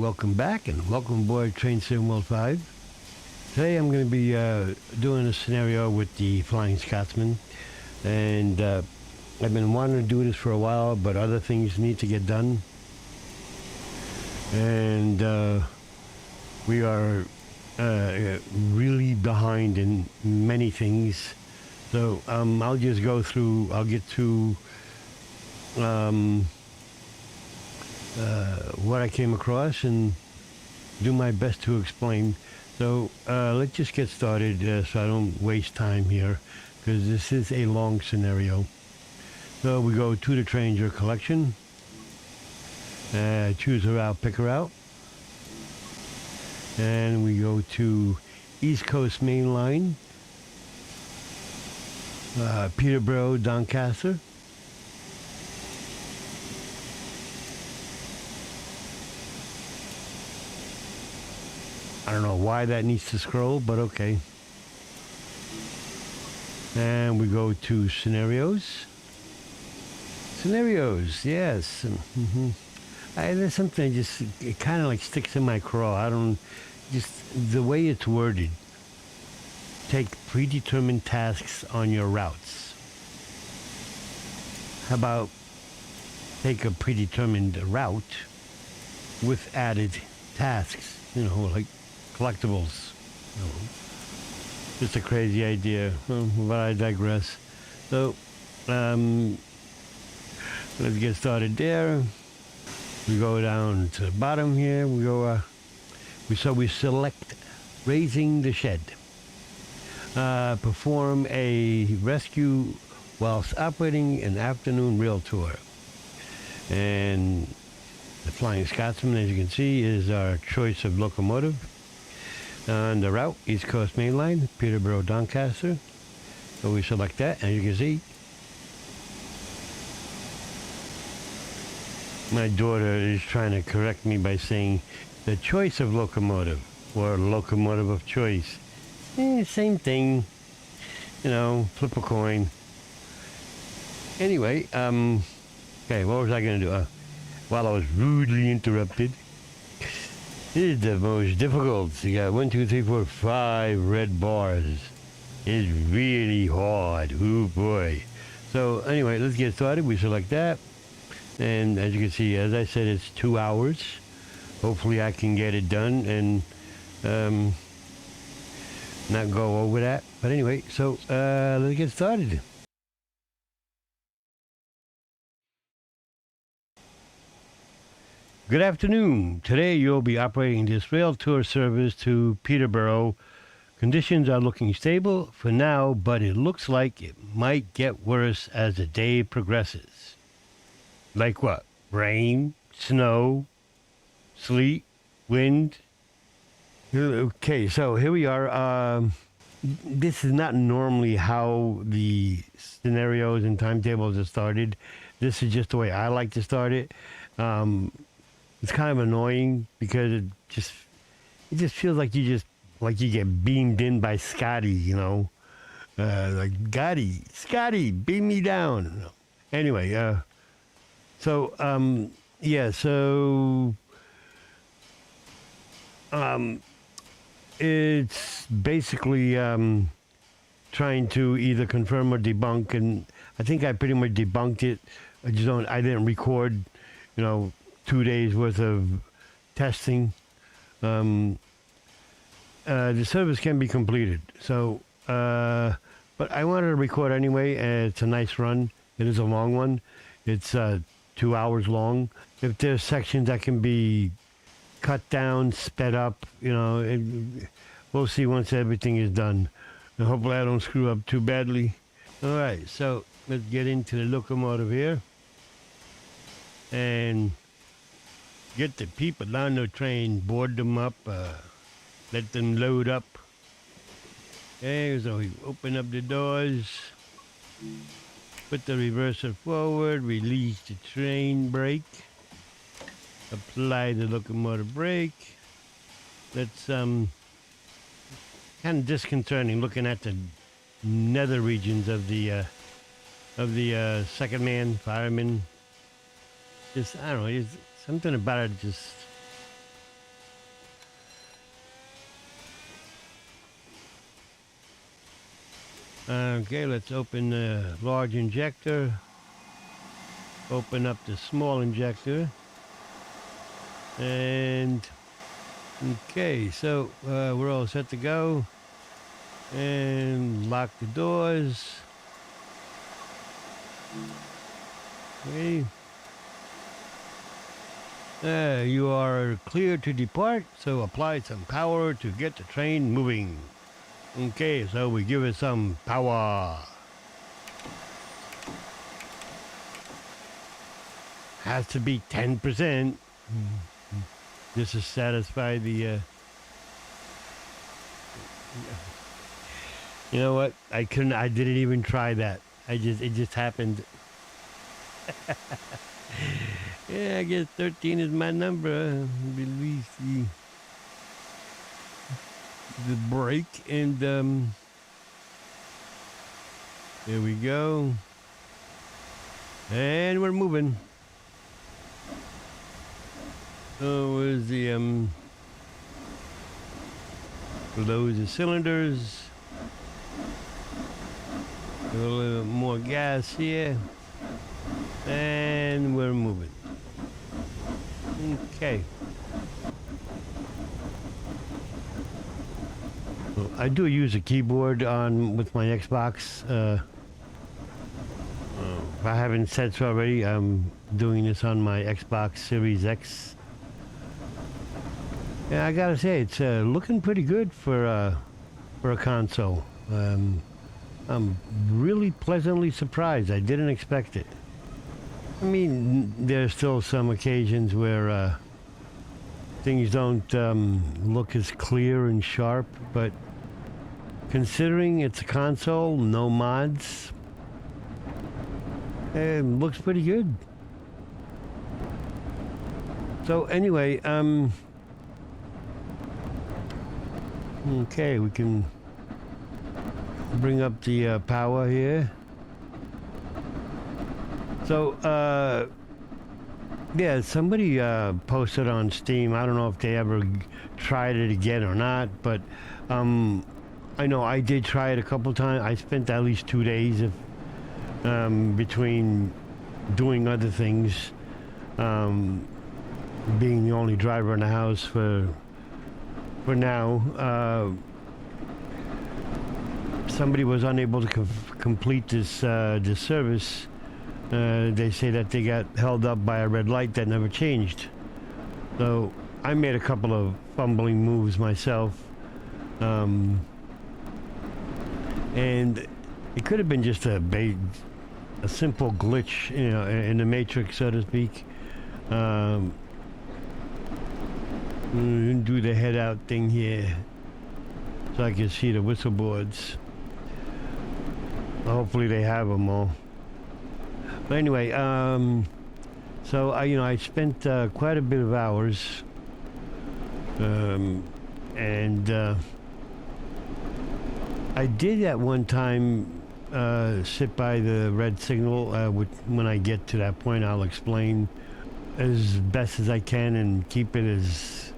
welcome back and welcome aboard Train Sim World 5. Today I'm going to be doing a scenario with the Flying Scotsman, and I've been wanting to do this for a while, but other things need to get done, and we are really behind in many things. So I'll just go through, I'll get to what I came across and do my best to explain. So let's just get started so I don't waste time here, because this is a long scenario. So we go to the Tranger collection, choose a route, pick a route, and we go to East Coast Main Line, Peterborough, Doncaster. I don't know why that needs to scroll, but okay. And we go to scenarios. Scenarios, yes. There's something it kind of like sticks in my craw. I don't, just the way it's worded. Take predetermined tasks on your routes. How about take a predetermined route with added tasks, like collectibles. Just a crazy idea, but I digress. So let's get started there. We go down to the bottom here. We go we select raising the shed. Perform a rescue whilst operating an afternoon rail tour. And the Flying Scotsman, as you can see, is our choice of locomotive. On the route, East Coast Main Line, Peterborough, Doncaster. So we select that, and you can see my daughter is trying to correct me by saying the choice of locomotive, or locomotive of choice. Same thing, flip a coin. Anyway, okay, what was I going to do? While I was rudely interrupted. This is the most difficult. You got 1, 2, 3, 4, 5 red bars. It's really hard. Oh boy. So anyway, let's get started. We select that. And as you can see, as I said, it's 2 hours. Hopefully I can get it done and not go over that. But anyway, so let's get started. Good afternoon. Today you'll be operating this rail tour service to Peterborough. Conditions are looking stable for now, but it looks like it might get worse as the day progresses. Like what? Rain, snow, sleet, wind? Okay, so here we are. This is not normally how the scenarios and timetables are started. This is just the way I like to start it. It's kind of annoying because it just feels like you get beamed in by Scotty, like Scotty, beam me down. Anyway, it's basically trying to either confirm or debunk, and I think I pretty much debunked it. I didn't record, 2 days worth of testing. The service can be completed. So, but I wanted to record anyway. It's a nice run. It is a long one. It's 2 hours long. If there's sections that can be cut down, sped up, we'll see once everything is done. And hopefully I don't screw up too badly. All right, so let's get into the locomotive here. And get the people on the train, board them up, let them load up. Okay, so we open up the doors, put the reverser forward, release the train brake, apply the locomotive brake. That's kind of disconcerting looking at the nether regions of the second man, fireman. Just, I don't know, something about it just Okay, let's open the large injector. Open up the small injector. And okay, so we're all set to go. And lock the doors. Okay. You are clear to depart, so apply some power to get the train moving. Okay, so we give it some power. Has to be 10%. Just to satisfy the. You know what? I couldn't. I didn't even try that. It just happened. Yeah, I guess 13 is my number. Release the brake, and here we go. And we're moving. So where's the close the cylinders. A little bit more gas here. And we're moving. Okay. Well, I do use a keyboard with my Xbox. If I haven't said so already, I'm doing this on my Xbox Series X. Yeah, I gotta say, it's looking pretty good for a console. I'm really pleasantly surprised. I didn't expect it. I mean, there's still some occasions where things don't look as clear and sharp, but considering it's a console, no mods, it looks pretty good. So anyway, okay, we can bring up the power here. So, yeah, somebody posted on Steam. I don't know if they ever tried it again or not, but I know I did try it a couple times. I spent at least 2 days between doing other things, being the only driver in the house for now. Somebody was unable to complete this service. They say that they got held up by a red light that never changed. So I made a couple of fumbling moves myself. And it could have been just a simple glitch, you know, in the matrix, so to speak. Do the head out thing here so I can see the whistle boards. Hopefully they have them all. But anyway, so I spent quite a bit of hours, and I did at one time sit by the red signal. When I get to that point, I'll explain as best as I can and keep it as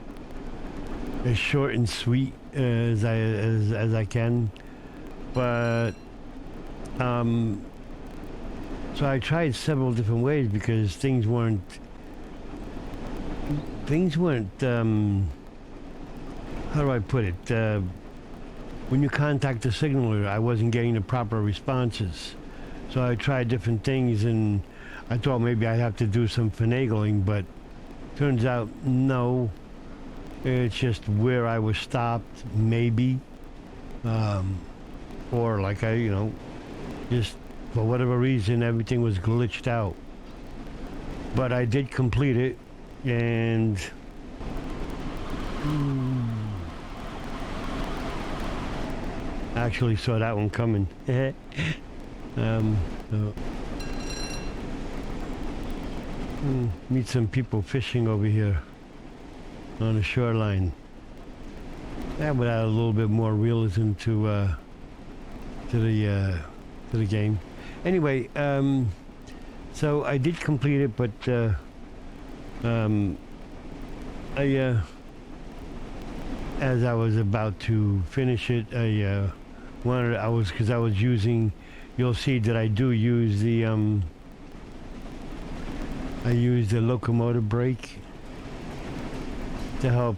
short and sweet as I can. But so I tried several different ways because things weren't how do I put it? When you contact the signaler, I wasn't getting the proper responses. So I tried different things, and I thought maybe I'd have to do some finagling, but turns out no. It's just where I was stopped, maybe. Or like just for whatever reason, everything was glitched out. But I did complete it, and actually saw that one coming. Meet some people fishing over here on the shoreline. That would add a little bit more realism to the game. Anyway, so I did complete it, but as I was about to finish it, because I was using. You'll see that I do use the I use the locomotive brake to help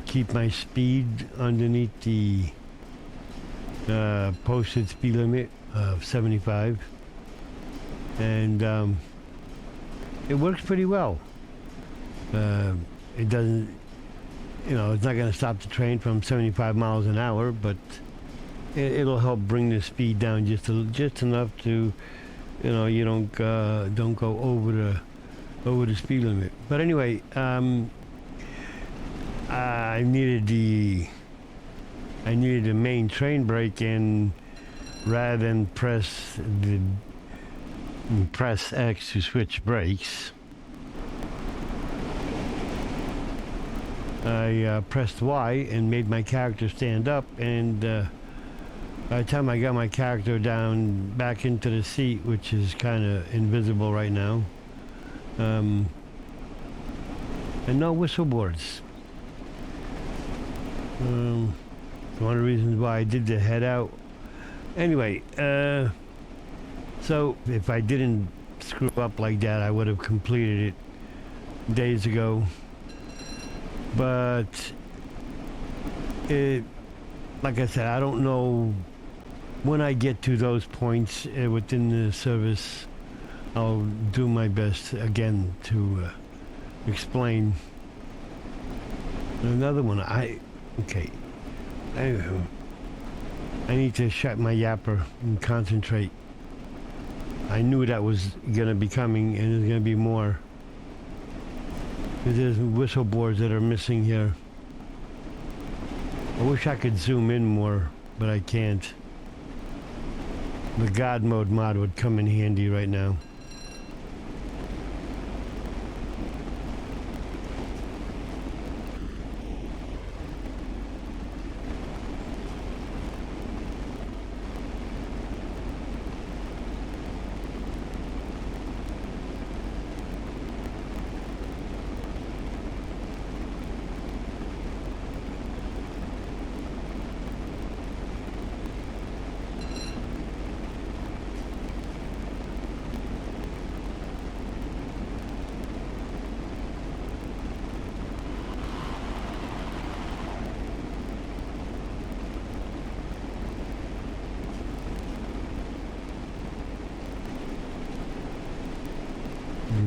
keep my speed underneath the posted speed limit of 75, and it works pretty well. It doesn't, it's not going to stop the train from 75 miles an hour, but it'll help bring the speed down just enough to, you don't go over the speed limit. But anyway, I needed the main train brake, and rather than press X to switch brakes, I pressed Y and made my character stand up, and by the time I got my character down back into the seat, which is kind of invisible right now, and no whistle boards. One of the reasons why I did the head out. Anyway, so if I didn't screw up like that, I would have completed it days ago. But like I said, I don't know when I get to those points within the service. I'll do my best again to explain. Another one. Okay. I need to shut my yapper and concentrate. I knew that was going to be coming, and there's going to be more. There's whistle boards that are missing here. I wish I could zoom in more, but I can't. The God Mode mod would come in handy right now.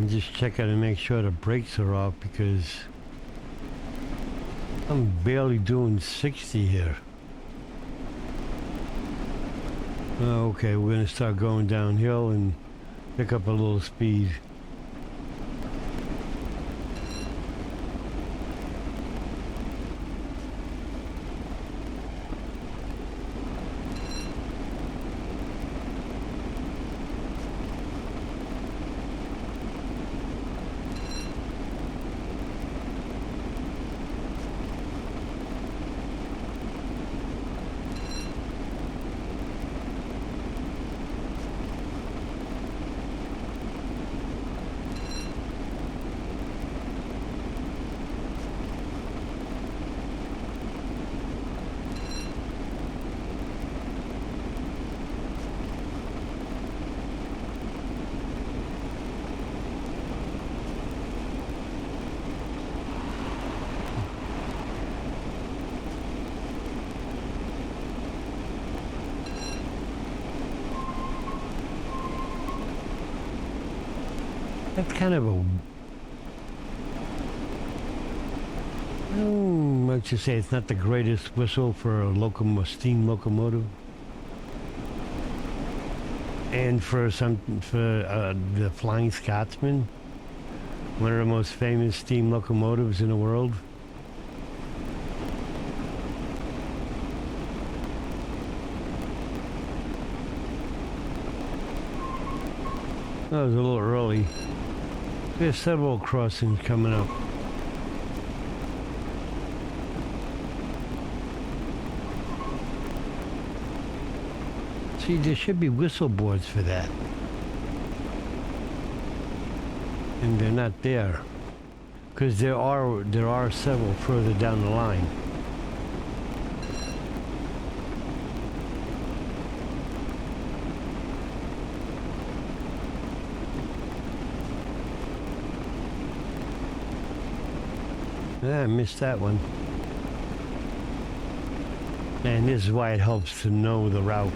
Just check out and make sure the brakes are off, because I'm barely doing 60 here. Okay, we're going to start going downhill and pick up a little speed. That's kind of a... Let's just say it's not the greatest whistle for a steam locomotive. And for the Flying Scotsman, one of the most famous steam locomotives in the world. That was a little early. There's several crossings coming up. See, there should be whistle boards for that. And they're not there. Because there are several further down the line. I missed that one. And this is why it helps to know the route.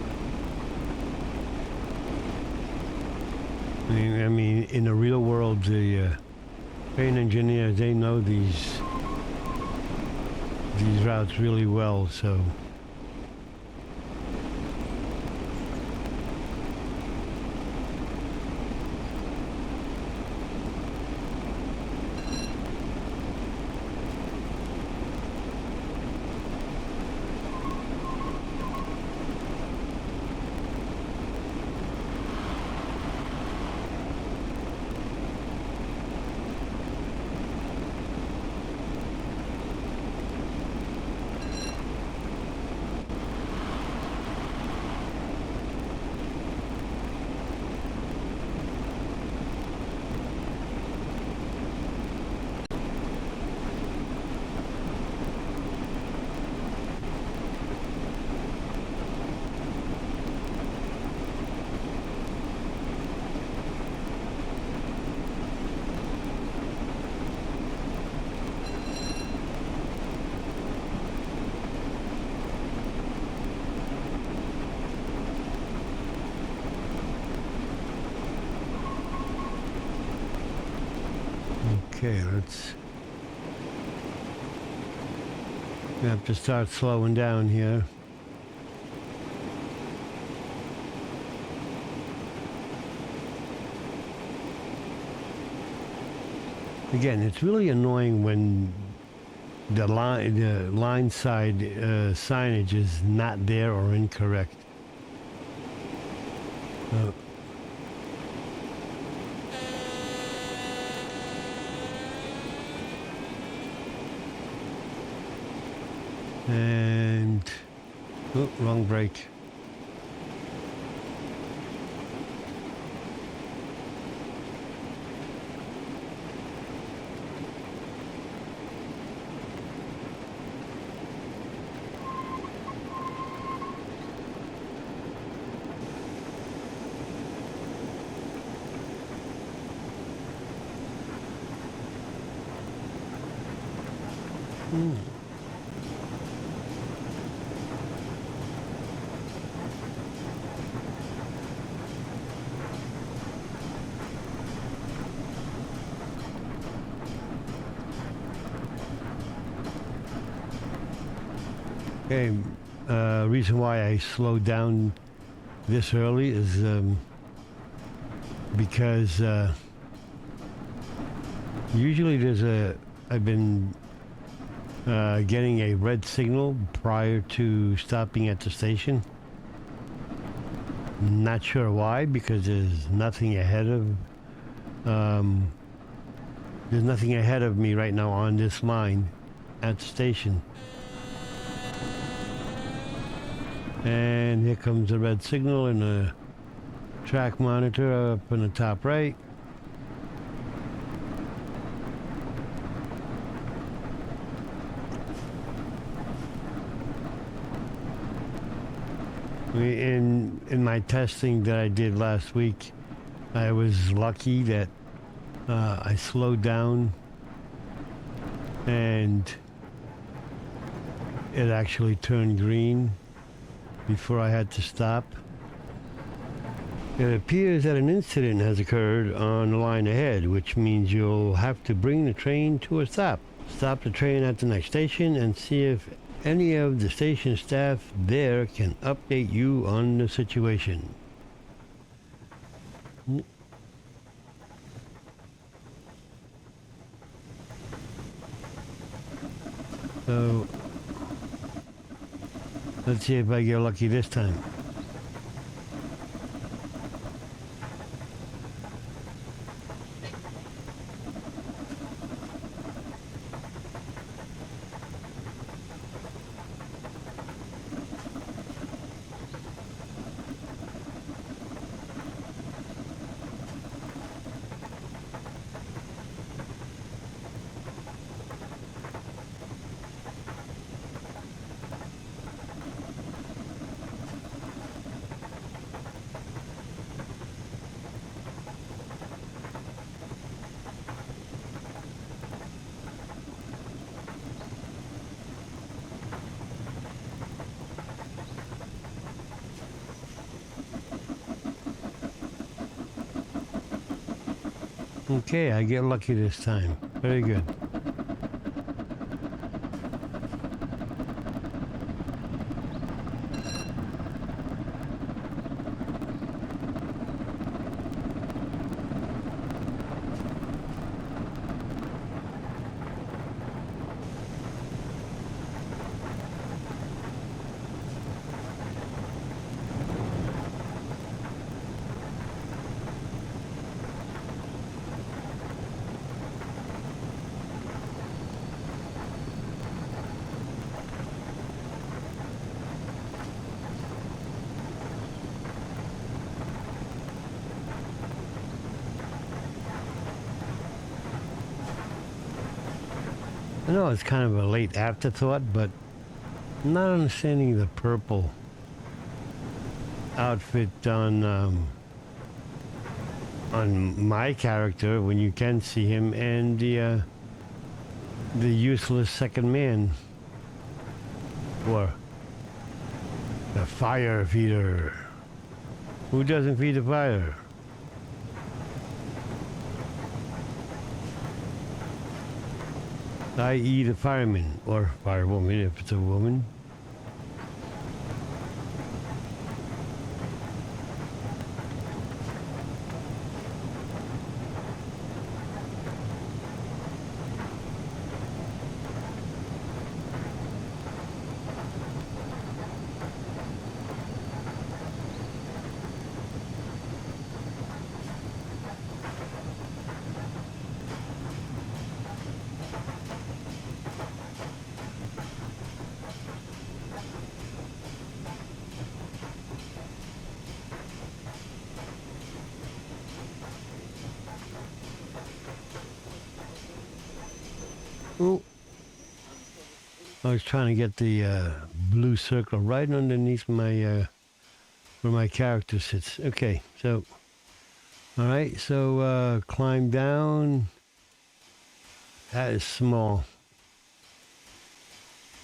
I mean, in the real world, the train engineers, they know these routes really well, so. Okay, let's have to start slowing down here. Again, it's really annoying when the line side signage is not there or incorrect. And oh, wrong brake. Okay, reason why I slowed down this early is because usually I've been getting a red signal prior to stopping at the station. Not sure why, because there's nothing ahead of me right now on this line at the station. And here comes the red signal and the track monitor up in the top right. In my testing that I did last week, I was lucky that I slowed down and it actually turned green before I had to stop. It appears that an incident has occurred on the line ahead, which means you'll have to bring the train to a stop. Stop the train at the next station and see if any of the station staff there can update you on the situation. So, let's see if I get lucky this time. Okay, I get lucky this time. Very good. I know it's kind of a late afterthought, but I'm not understanding the purple outfit on my character when you can see him, and the useless second man, or the fire feeder. Who doesn't feed the fire? I.e. the fireman, or firewoman if it's a woman. Oh, I was trying to get the blue circle right underneath my where my character sits. Okay, so all right, so climb down. That is small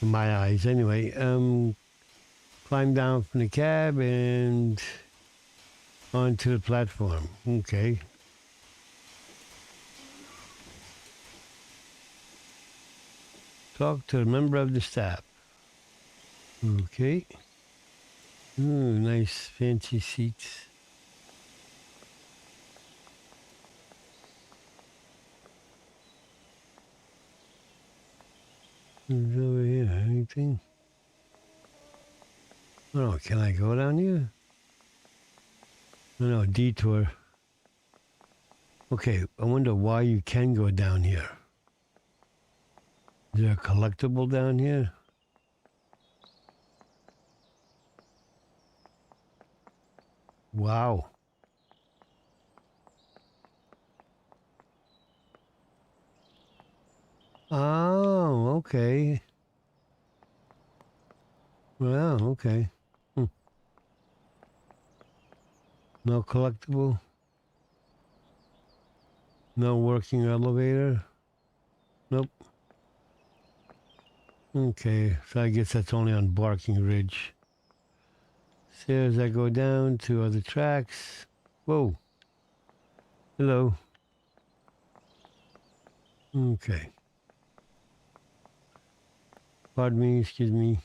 in my eyes. Anyway, climb down from the cab and onto the platform. Okay. Talk to a member of the staff. Okay. Ooh, nice fancy seats. Who's over here? Anything? Oh, can I go down here? No, detour. Okay, I wonder why you can go down here. Is there a collectible down here? Wow. Oh, okay. Well, okay. Hmm. No collectible? No working elevator? Nope. Okay, so I guess that's only on Barking Ridge. Stairs that go down to other tracks. Whoa. Hello. Okay. Pardon me, excuse me.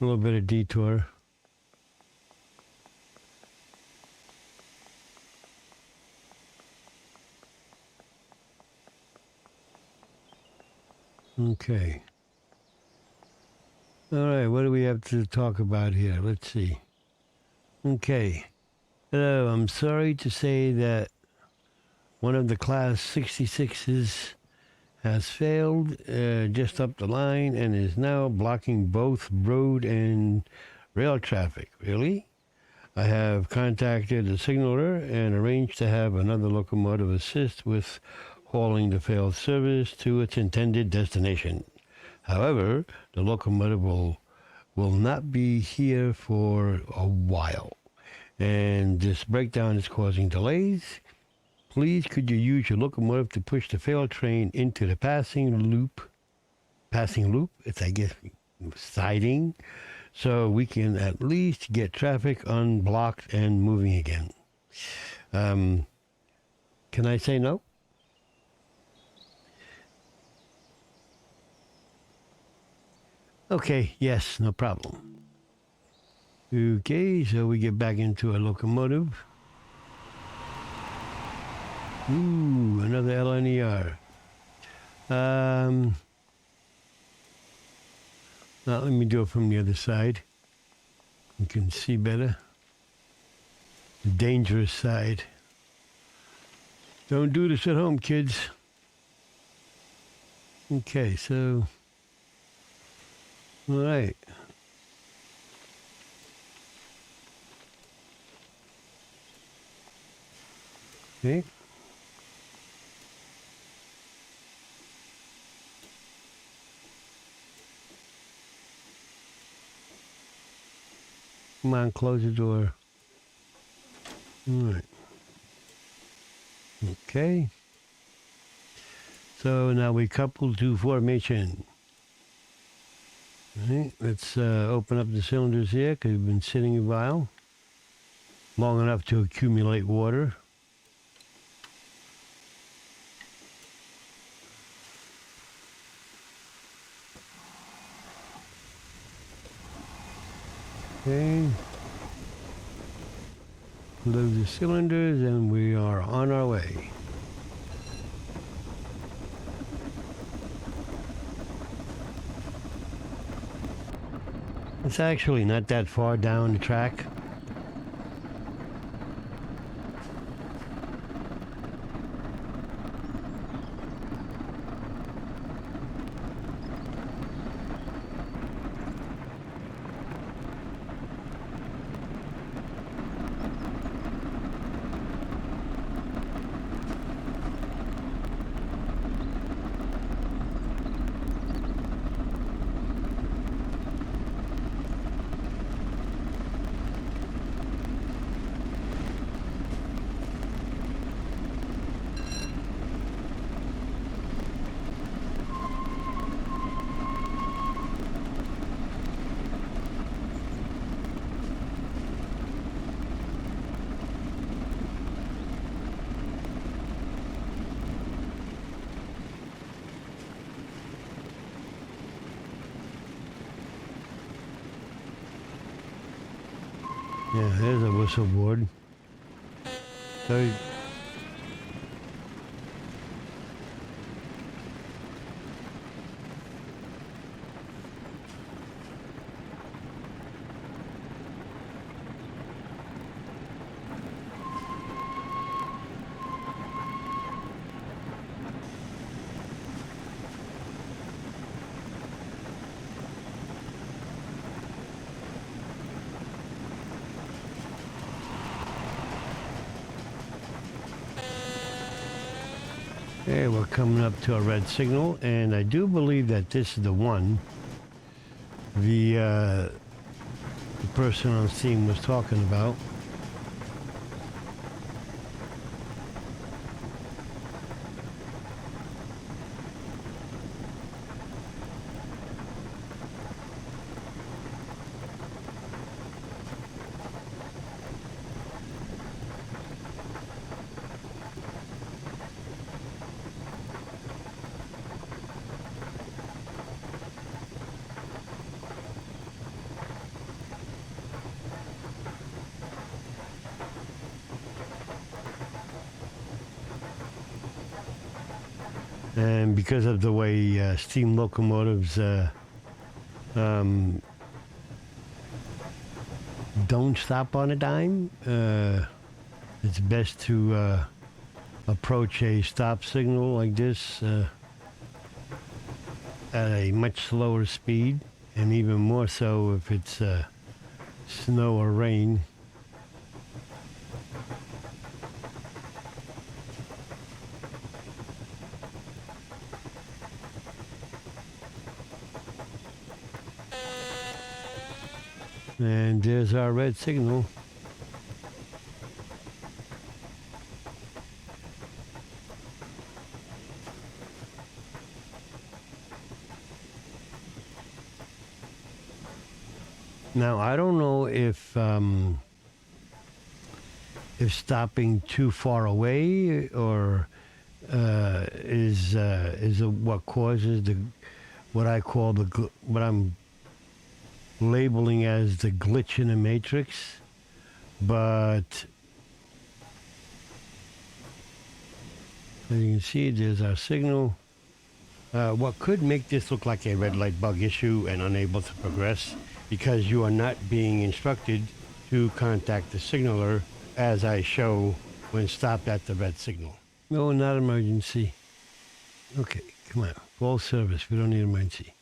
A little bit of detour. Okay. All right, what do we have to talk about here? Let's see. Okay. Hello, I'm sorry to say that one of the Class 66s has failed just up the line and is now blocking both road and rail traffic. Really? I have contacted the signaler and arranged to have another locomotive assist with hauling the failed service to its intended destination. However, the locomotive will not be here for a while, and this breakdown is causing delays. Please, could you use your locomotive to push the failed train into the passing loop? It's, I guess, siding, so we can at least get traffic unblocked and moving again. Can I say no? Okay, yes, no problem. Okay, so we get back into a locomotive. Ooh, another LNER. Now let me do it from the other side. You can see better. The dangerous side. Don't do this at home, kids. Okay, so, all right. Okay. Come on, close the door. All right. Okay. So now we couple to formation. All right, let's open up the cylinders here because we've been sitting a while. Long enough to accumulate water. Okay. Load the cylinders and we are on our way. It's actually not that far down the track. Yeah, there's a whistle board. So, okay, we're coming up to a red signal, and I do believe that this is the one the person on scene was talking about. And because of the way steam locomotives don't stop on a dime, it's best to approach a stop signal like this at a much slower speed, and even more so if it's snow or rain. And there's our red signal. Now, I don't know if if stopping too far away or is what causes the what I call what I'm labeling as the glitch in the matrix. But as you can see, there's our signal. What could make this look like a red light bug issue and unable to progress because you are not being instructed to contact the signaler as I show when stopped at the red signal. No, not emergency. Okay, come on. Full service. We don't need emergency.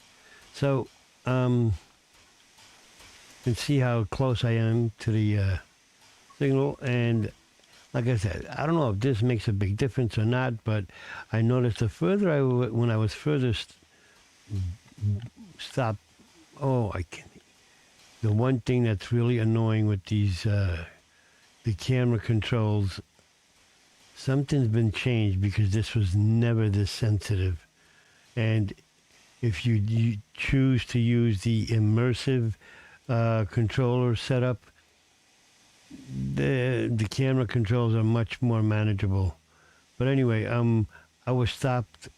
So, you can see how close I am to the signal. And like I said, I don't know if this makes a big difference or not, but I noticed the further when I was further stopped, I can't. The one thing that's really annoying with these, the camera controls, something's been changed because this was never this sensitive. And if you choose to use the immersive controller setup, the camera controls are much more manageable. But anyway, I was stopped,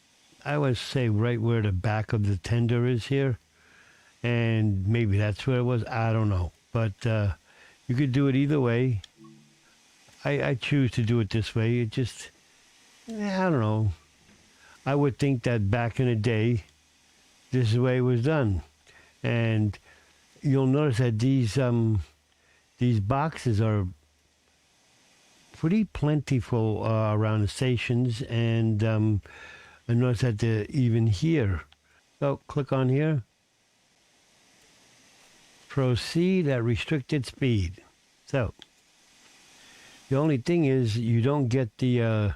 I would say right where the back of the tender is here. And maybe that's where it was. I don't know. But you could do it either way. I choose to do it this way. It just, I don't know. I would think that back in the day, this is the way it was done. And you'll notice that these boxes are pretty plentiful around the stations. And I noticed that they're even here. So click on here. Proceed at restricted speed. So the only thing is you don't get the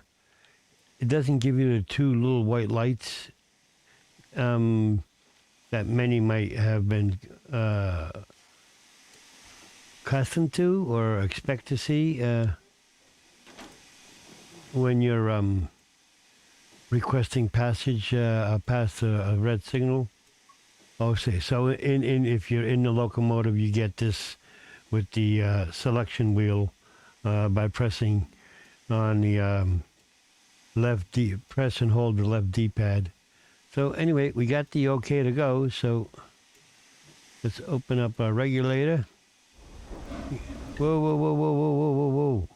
it doesn't give you the two little white lights that many might have been accustomed to or expect to see when you're requesting passage past a red signal. Okay, so if you're in the locomotive, you get this with the selection wheel by pressing on the left press and hold the left D-pad. So anyway, we got the okay to go. So let's open up our regulator. Whoa, whoa, whoa, whoa, whoa, whoa, whoa,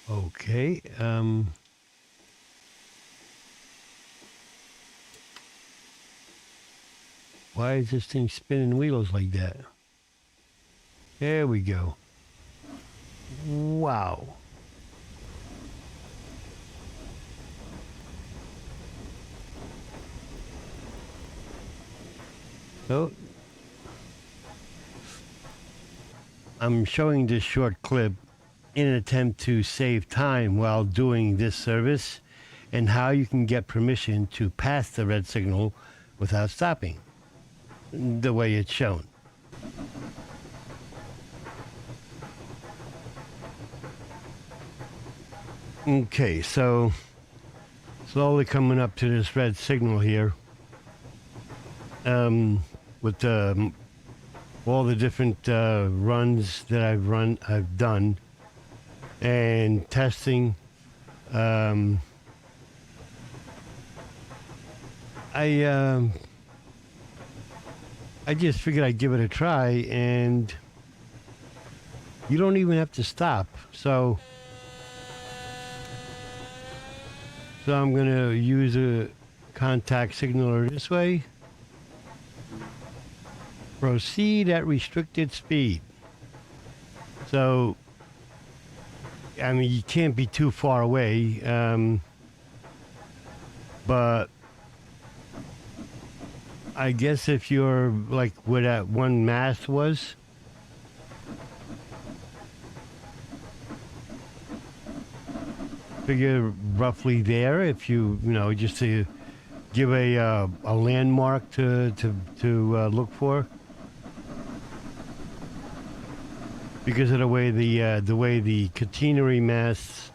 whoa. Okay. Why is this thing spinning wheels like that? There we go. Wow. So, I'm showing this short clip in an attempt to save time while doing this service and how you can get permission to pass the red signal without stopping, the way it's shown. Okay, so slowly coming up to this red signal here with all the different runs that I've done and testing. I just figured I'd give it a try, and you don't even have to stop. So I'm going to use a contact signaler this way. Proceed at restricted speed. So, I mean, you can't be too far away, but I guess if you're like where that one mast was, figure roughly there. If you know, just to give a landmark to look for, because of the way the catenary masts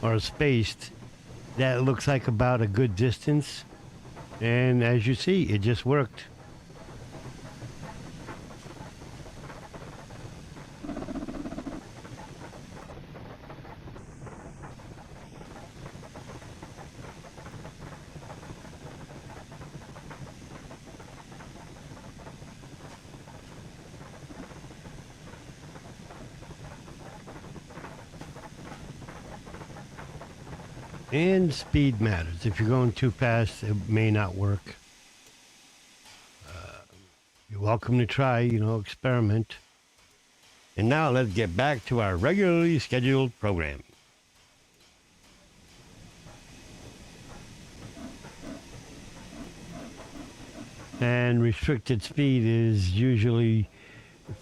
are spaced, that looks like about a good distance. And as you see, it just worked. And speed matters. If you're going too fast, it may not work. You're welcome to try, experiment. And now let's get back to our regularly scheduled program. And restricted speed is usually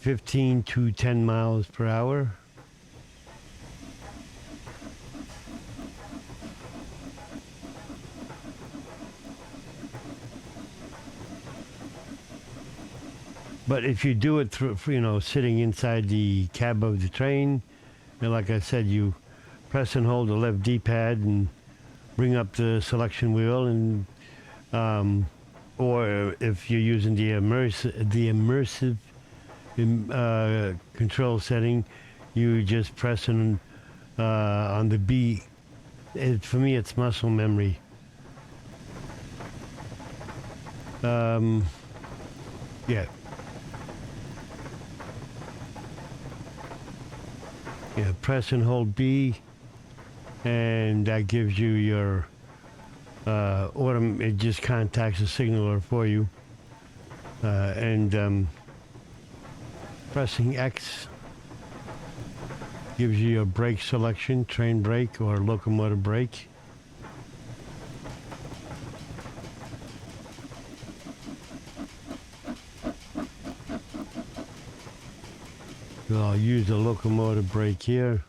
15 to 10 miles per hour. But if you do it through, sitting inside the cab of the train, like I said, you press and hold the left D-pad and bring up the selection wheel, and or if you're using the immersive control setting, you just press on the B. For me, it's muscle memory. Yeah. Yeah, press and hold B, and that gives you your it just contacts a signaler for you. And pressing X gives you your brake selection, train brake or locomotive brake. So I'll use the locomotive brake here.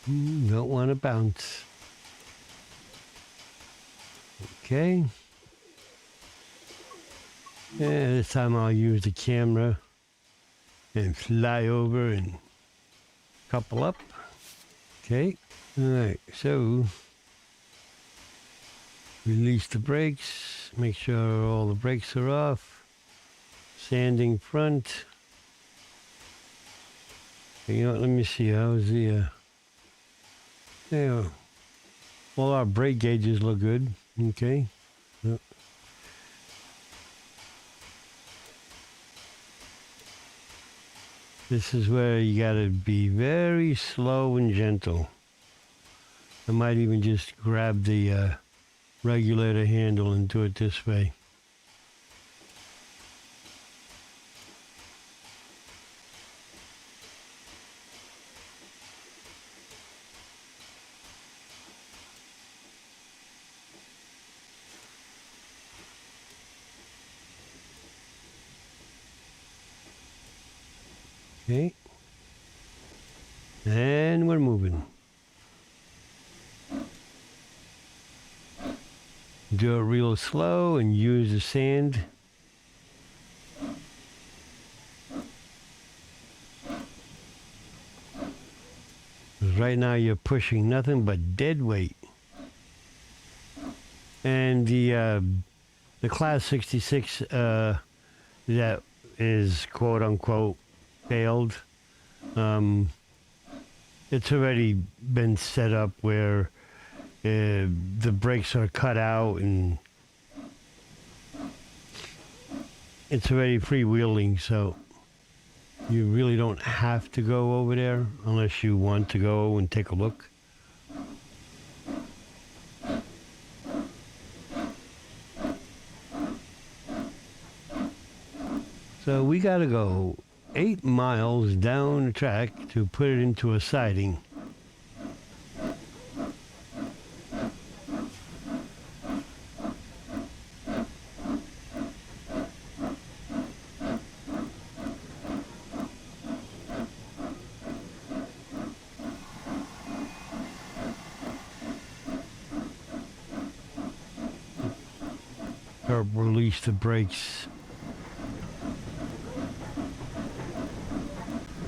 Don't want to bounce. Okay. And this time I'll use the camera and fly over and couple up. Okay. All right. So release the brakes. Make sure all the brakes are off. Sanding front. You know what? Let me see. How's the yeah. All our brake gauges look good. Okay. Yep. This is where you gotta be very slow and gentle. I might even just grab the regulator handle and do it this way. Okay. And we're moving. Do it real slow and use the sand. Right now you're pushing nothing but dead weight. And the Class 66 that is quote unquote failed. It's already been set up where the brakes are cut out and it's already freewheeling, so you really don't have to go over there unless you want to go and take a look. So we got to go 8 miles down the track to put it into a siding. Or release the brakes.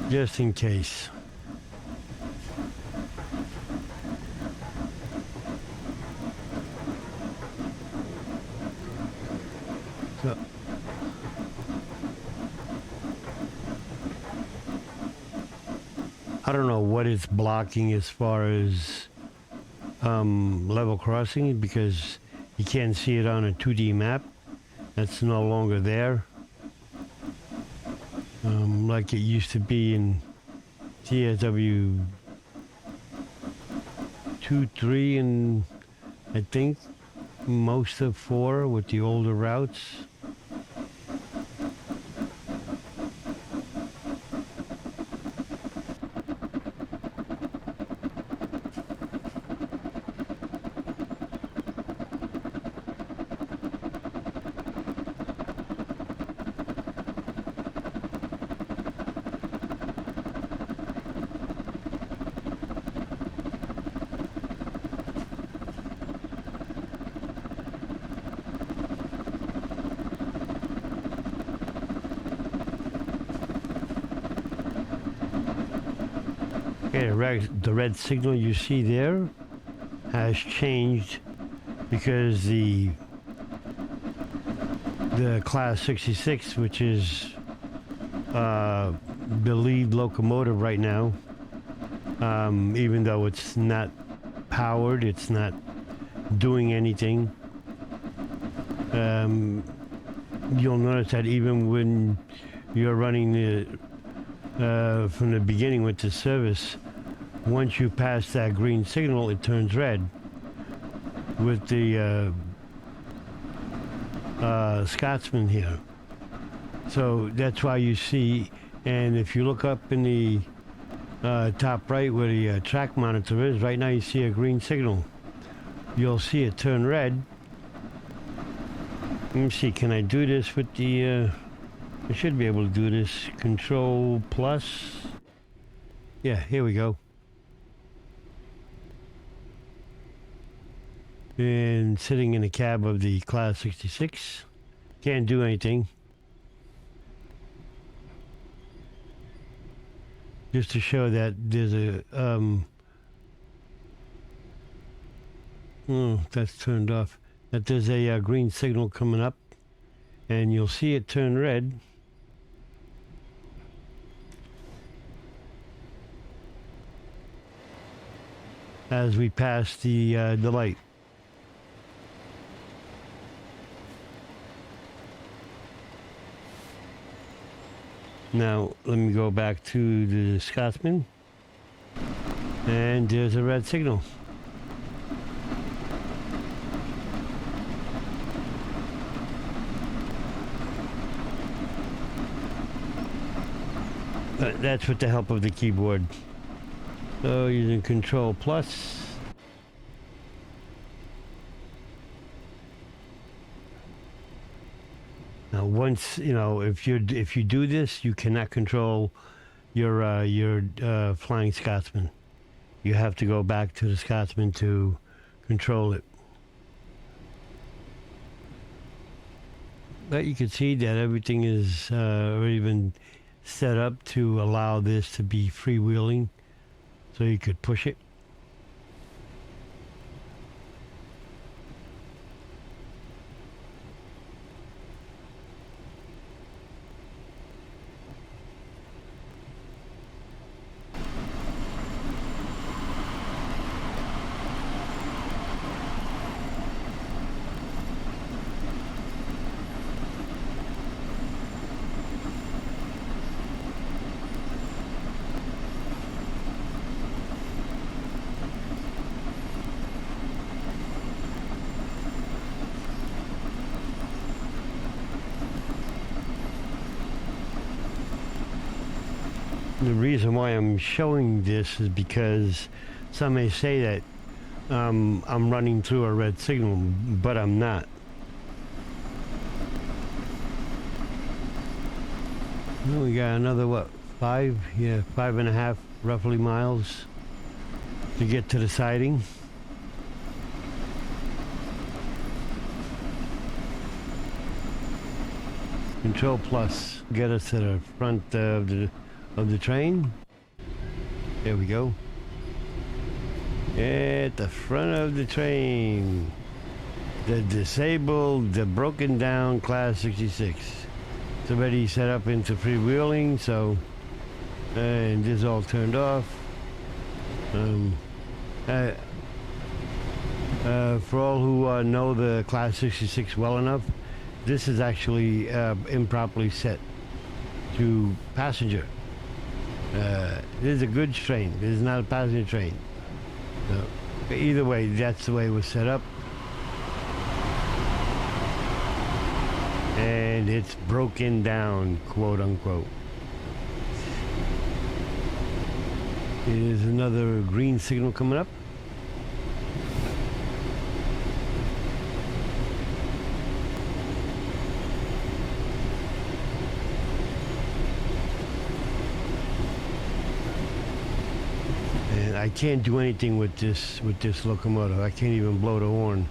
Just in case. So, I don't know what it's blocking as far as level crossing because you can't see it on a 2D map. That's no longer there. Like it used to be in TSW 2, 3, and I think most of 4 with the older routes. Okay, the red signal you see there has changed because the Class 66, which is the lead locomotive right now, even though it's not powered, it's not doing anything. You'll notice that even when you're running the from the beginning with the service, once you pass that green signal, it turns red with the Scotsman here. So that's why you see, and if you look up in the top right where the track monitor is, right now you see a green signal. You'll see it turn red. Let me see, can I do this with the, I should be able to do this, Control Plus. Yeah, here we go. And sitting in the cab of the Class 66. Can't do anything. Just to show that there's a, oh, that's turned off. That there's a green signal coming up. And you'll see it turn red. As we pass the light. Now, let me go back to the Scotsman. And there's a red signal. That's with the help of the keyboard. So using Control Plus. Now, once you know, if you do this, you cannot control your Flying Scotsman. You have to go back to the Scotsman to control it. But you can see that everything is already been set up to allow this to be freewheeling, so you could push it. The reason why I'm showing this is because some may say that I'm running through a red signal, but I'm not. Well, we got another, what, 5.5 roughly miles to get to the siding. Control Plus, get us to the front of the train. There we go. At the front of the train, the disabled, the broken down Class 66. It's already set up into freewheeling, so, and this is all turned off. For all who know the Class 66 well enough, this is actually improperly set to passenger. This is a goods train. This is not a passenger train. So, either way, that's the way it was set up. And it's broken down, quote unquote. There's another green signal coming up. And I can't do anything with this locomotive. I can't even blow the horn.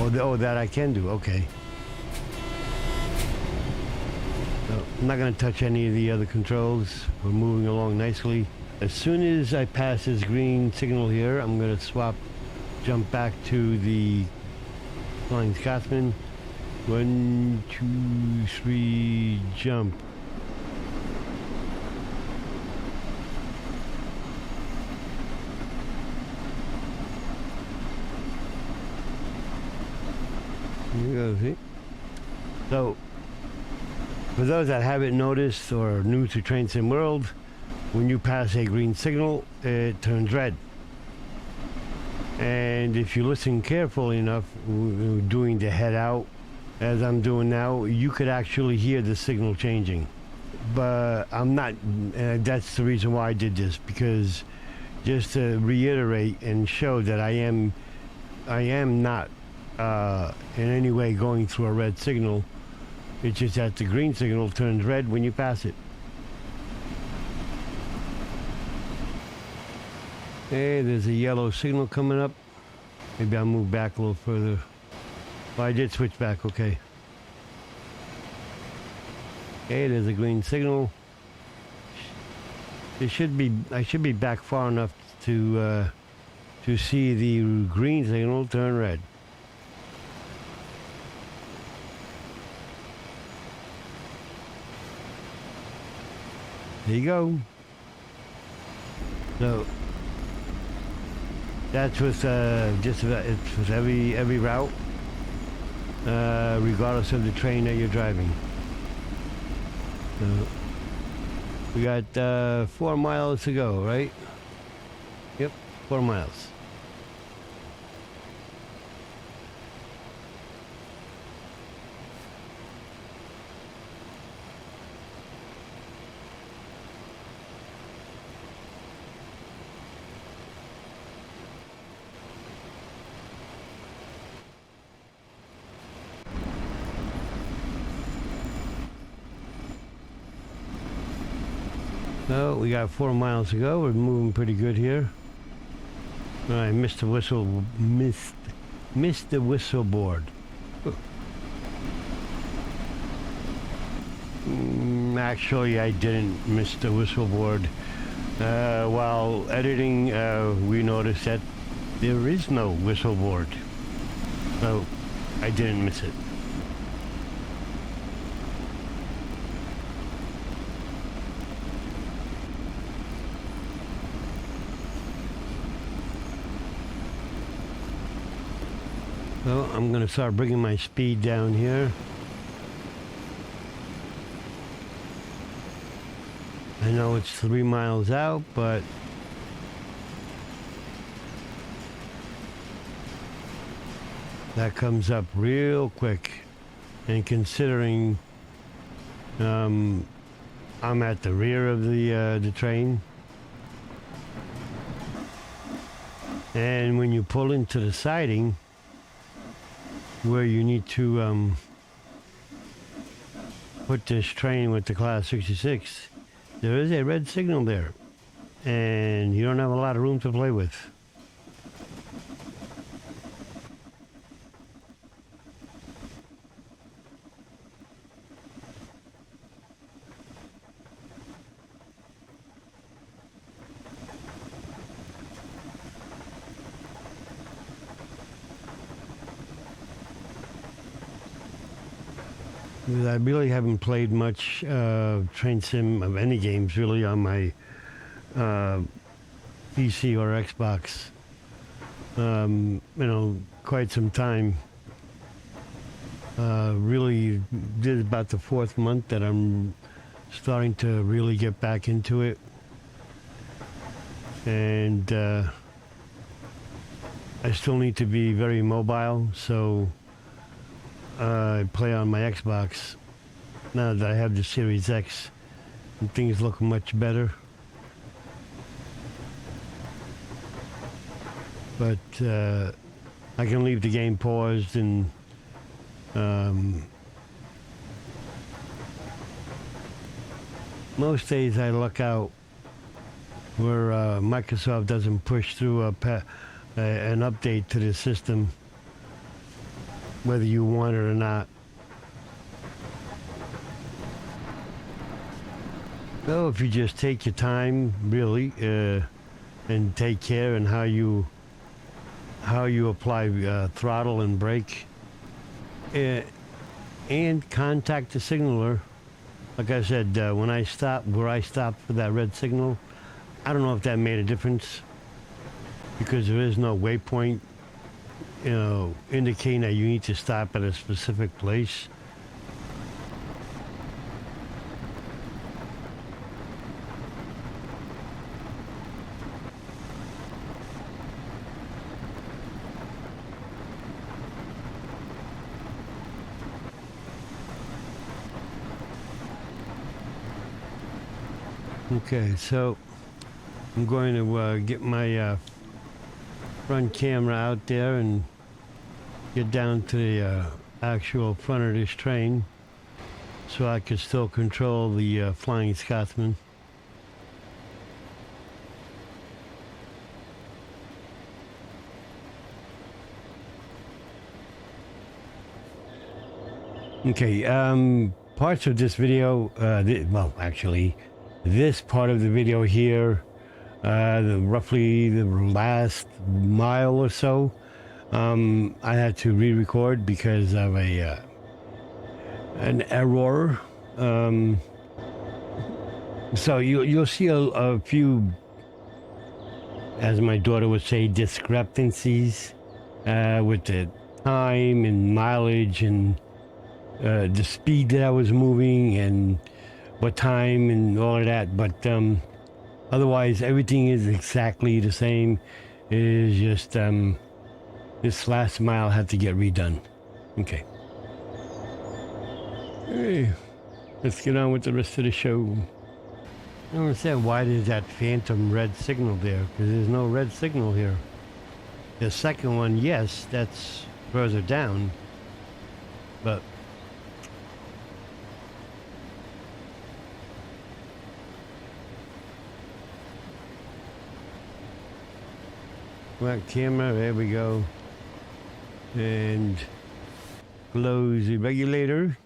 Oh, that I can do. Okay. So I'm not going to touch any of the other controls. We're moving along nicely. As soon as I pass this green signal here, I'm going to jump back to the Flying Scotsman. 1, 2, 3, jump. Here you go, see? So, for those that haven't noticed or new to Train Sim World, when you pass a green signal, it turns red. And if you listen carefully enough, doing the head out, as I'm doing now, you could actually hear the signal changing. But I'm not, that's the reason why I did this, because just to reiterate and show that I am not in any way going through a red signal. It's just that the green signal turns red when you pass it. Hey, there's a yellow signal coming up. Maybe I'll move back a little further. Well, I did switch back, okay. Hey, there's a green signal. I should be back far enough to see the green signal turn red. There you go. So that's with it's with every route, regardless of the train that you're driving. So we got 4 miles to go, right? Yep, 4 miles. So we got 4 miles to go. We're moving pretty good here. I missed the whistle board. Actually, I didn't miss the whistle board. While editing, we noticed that there is no whistle board, so I didn't miss it. So I'm going to start bringing my speed down here. I know it's 3 miles out, but that comes up real quick. And considering I'm at the rear of the train, and when you pull into the siding, where you need to put this train with the Class 66, there is a red signal there, and you don't have a lot of room to play with. I really haven't played much train sim of any games really on my PC or Xbox. quite some time. Really, this is about the 4th month that I'm starting to really get back into it. And I still need to be very mobile, so I play on my Xbox now that I have the Series X, and things look much better. But I can leave the game paused, and most days I look out where Microsoft doesn't push through an update to the system, whether you want it or not. So if you just take your time, really, and take care in how you apply throttle and brake, and contact the signaler. Like I said, when I stopped, where I stopped for that red signal, I don't know if that made a difference, because there is no waypoint, indicating that you need to stop at a specific place. Okay, so I'm going to get my front camera out there and get down to the actual front of this train so I can still control the Flying Scotsman. Okay, parts of this video, this part of the video here, roughly the last mile or so, I had to re-record because of an error. So you'll see a few, as my daughter would say, discrepancies with the time and mileage and the speed that I was moving and what time and all of that, but otherwise everything is exactly the same. It is just this last mile had to get redone. Okay. Hey, let's get on with the rest of the show. I don't understand why there's that phantom red signal there, because there's no red signal here. The second one, yes, that's further down, but right, camera, there we go. And close the regulator.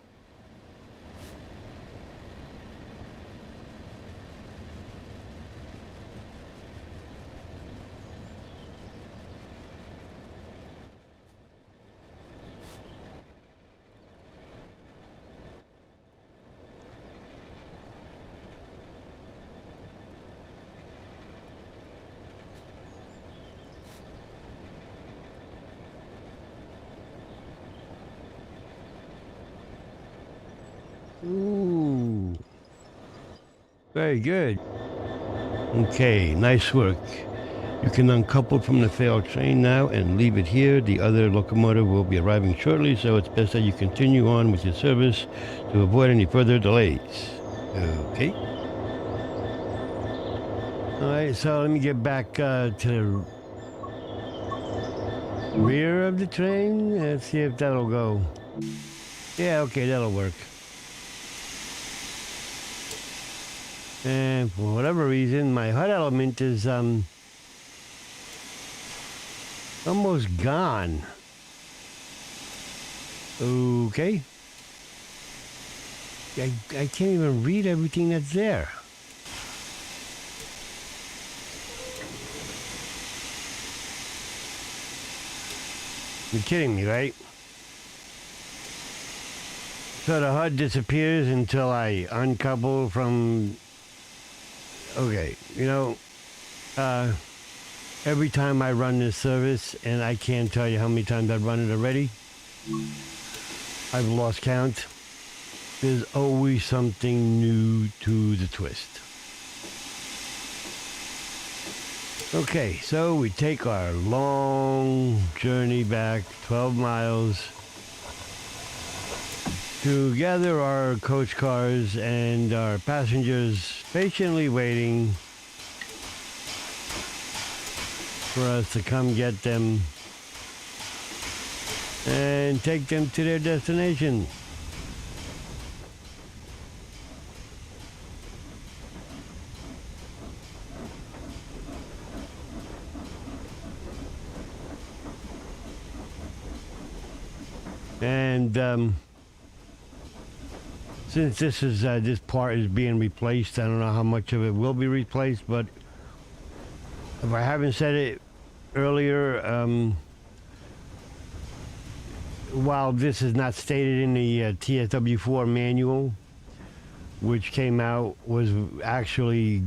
Ooh, very good. Okay, nice work. You can uncouple from the failed train now and leave it here. The other locomotive will be arriving shortly, so it's best that you continue on with your service to avoid any further delays. Okay. All right, so let me get back to the rear of the train. Let's see if that'll go. Yeah, okay, that'll work. And for whatever reason, my HUD element is almost gone. Okay. I can't even read everything that's there. You're kidding me, right? So the HUD disappears until I uncouple from... Okay, every time I run this service, and I can't tell you how many times I've run it already, I've lost count. There's always something new to the twist. Okay, so we take our long journey back, 12 miles, to gather our coach cars and our passengers patiently waiting for us to come get them and take them to their destination. And since this part is being replaced, I don't know how much of it will be replaced, but if I haven't said it earlier, while this is not stated in the TSW4 manual, which came out, was actually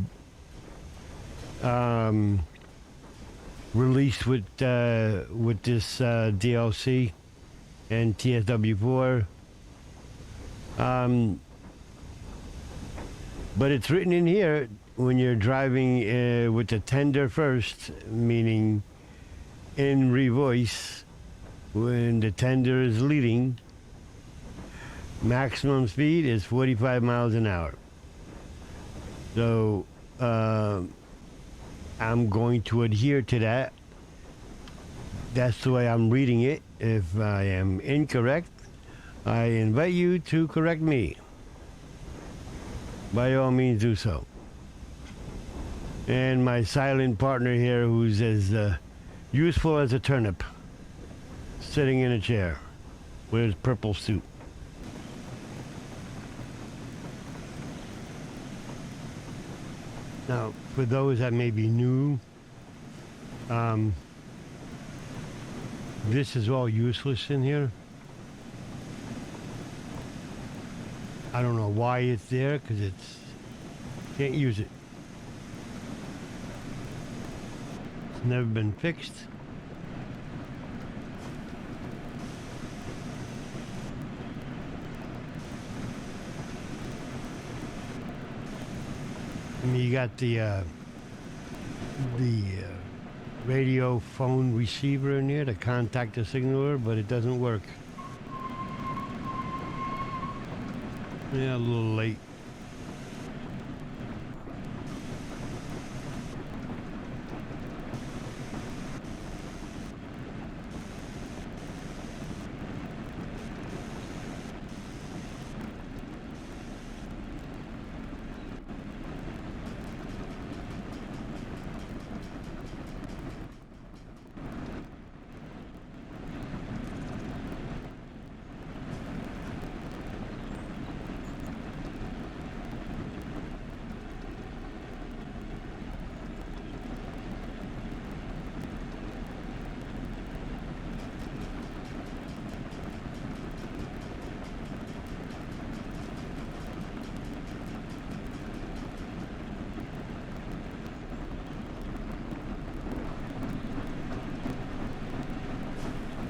released with this DLC and TSW4. But it's written in here when you're driving with the tender first, meaning in reverse, when the tender is leading, maximum speed is 45 miles an hour. So I'm going to adhere to that. That's the way I'm reading it. If I am incorrect, I invite you to correct me. By all means, do so. And my silent partner here, who's as useful as a turnip, sitting in a chair with his purple suit. Now, for those that may be new, this is all useless in here. I don't know why it's there, because can't use it. It's never been fixed. And you got the radio phone receiver in there to contact the signaler, but it doesn't work. Yeah, a little late.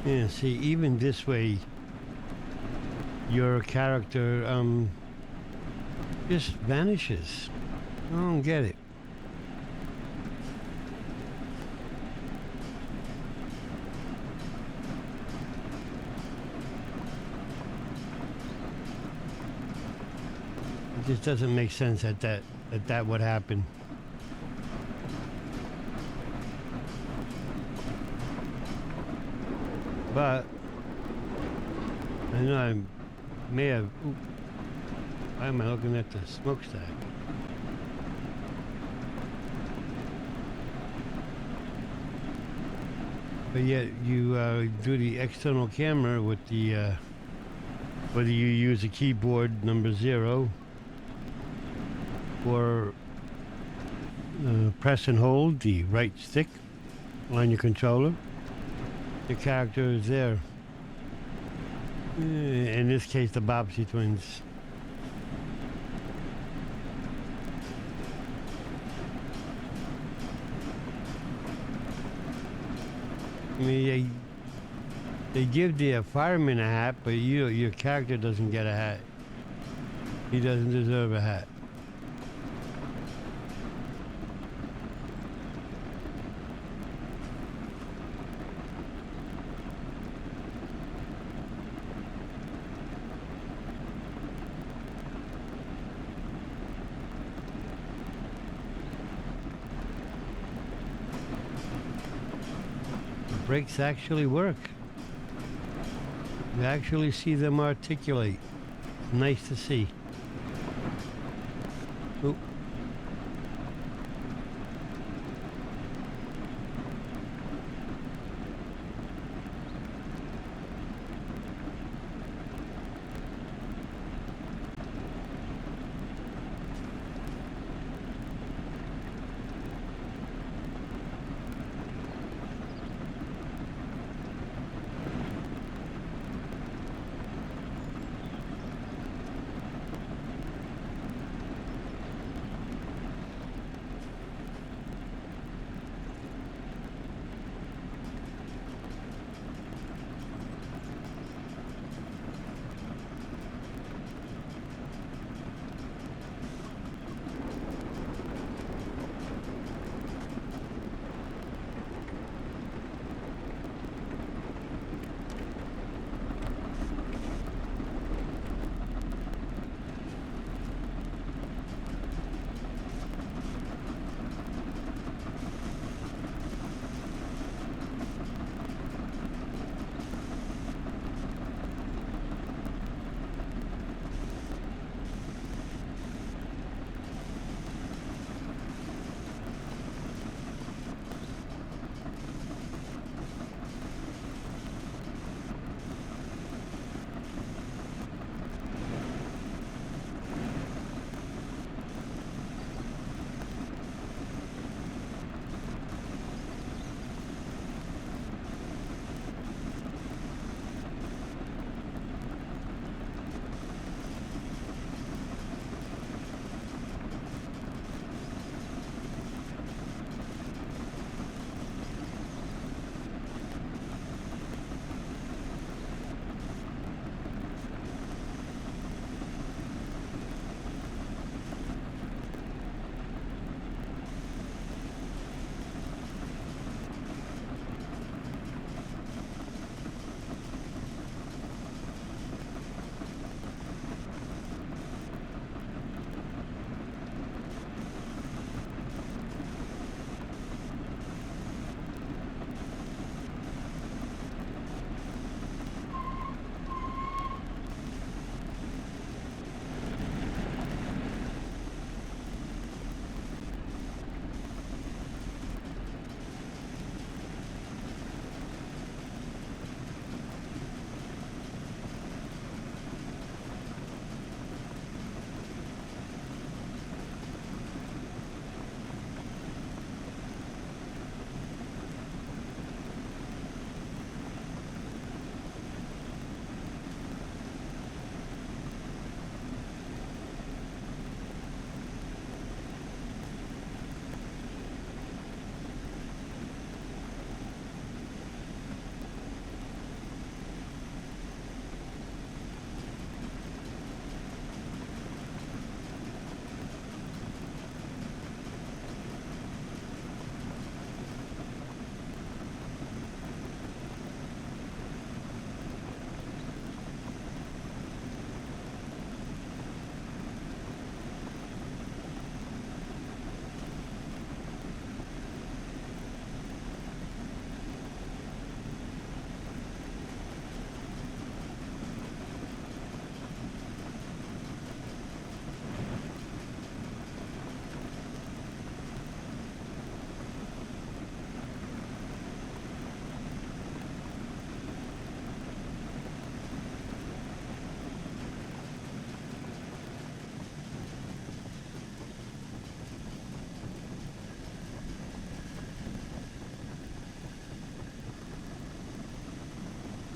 Yeah, see, even this way, your character just vanishes. I don't get it. It just doesn't make sense that would happen. But I know I may have. Why am I looking at the smokestack? But yet you do the external camera with the whether you use a keyboard number 0 or press and hold the right stick on your controller. The character is there. In this case, the Bobbsey twins. I mean, they give the fireman a hat, but your character doesn't get a hat. He doesn't deserve a hat. The brakes actually work. You actually see them articulate. Nice to see. Oop.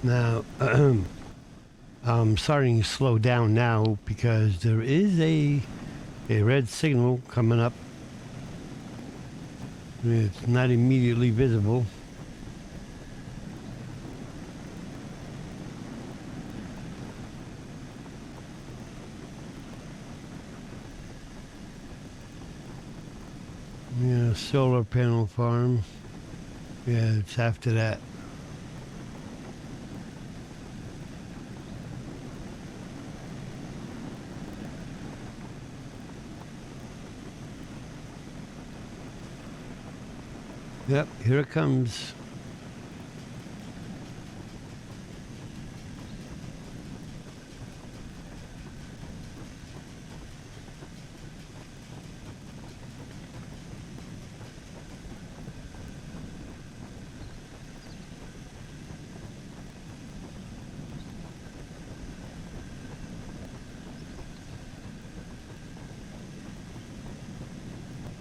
Now, I'm starting to slow down now because there is a red signal coming up. It's not immediately visible. The solar panel farm. Yeah, it's after that. Yep, here it comes.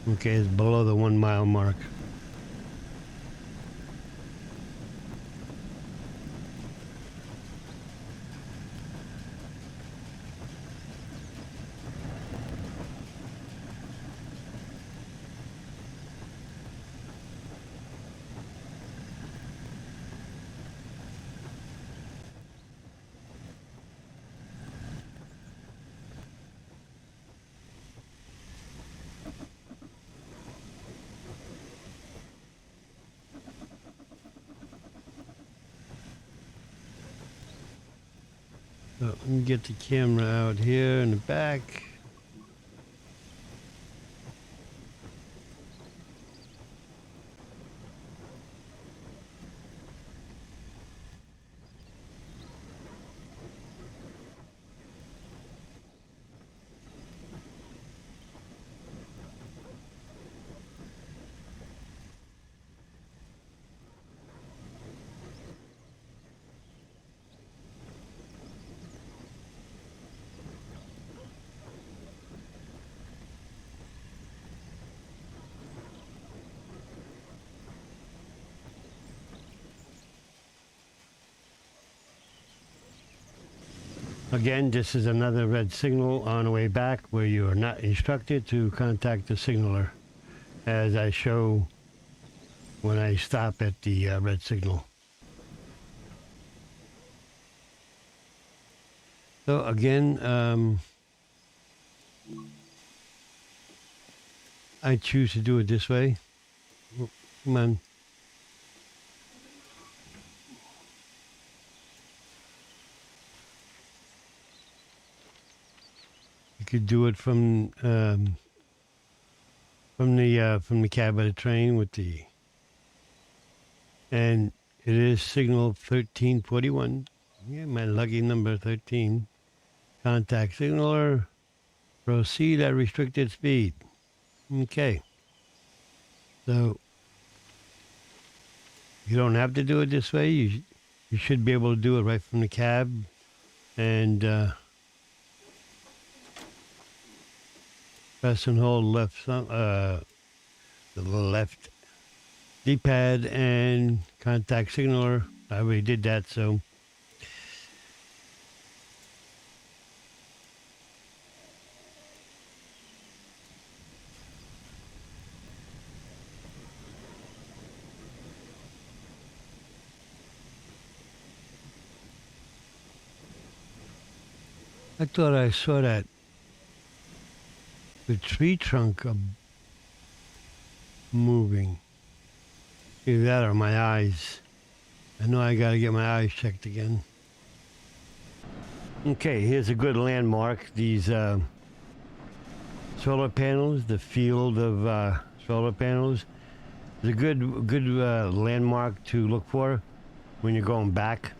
Okay, it's below the 1 mile mark. So let me get the camera out here in the back. Again, this is another red signal on the way back where you are not instructed to contact the signaler, as I show when I stop at the red signal. So again, I choose to do it this way. Oh, come on. You could do it from the cab of the train with the, and it is signal 1341. Yeah, my lucky number 13. Contact signaler. Proceed at restricted speed. Okay. So you don't have to do it this way. You should be able to do it right from the cab, and press and hold the left D-pad and contact signaler. I already did that, so I thought I saw that the tree trunk moving. Either that or my eyes. I know I gotta get my eyes checked again. Okay, here's a good landmark. These solar panels, the field of solar panels, is a good landmark to look for when you're going back.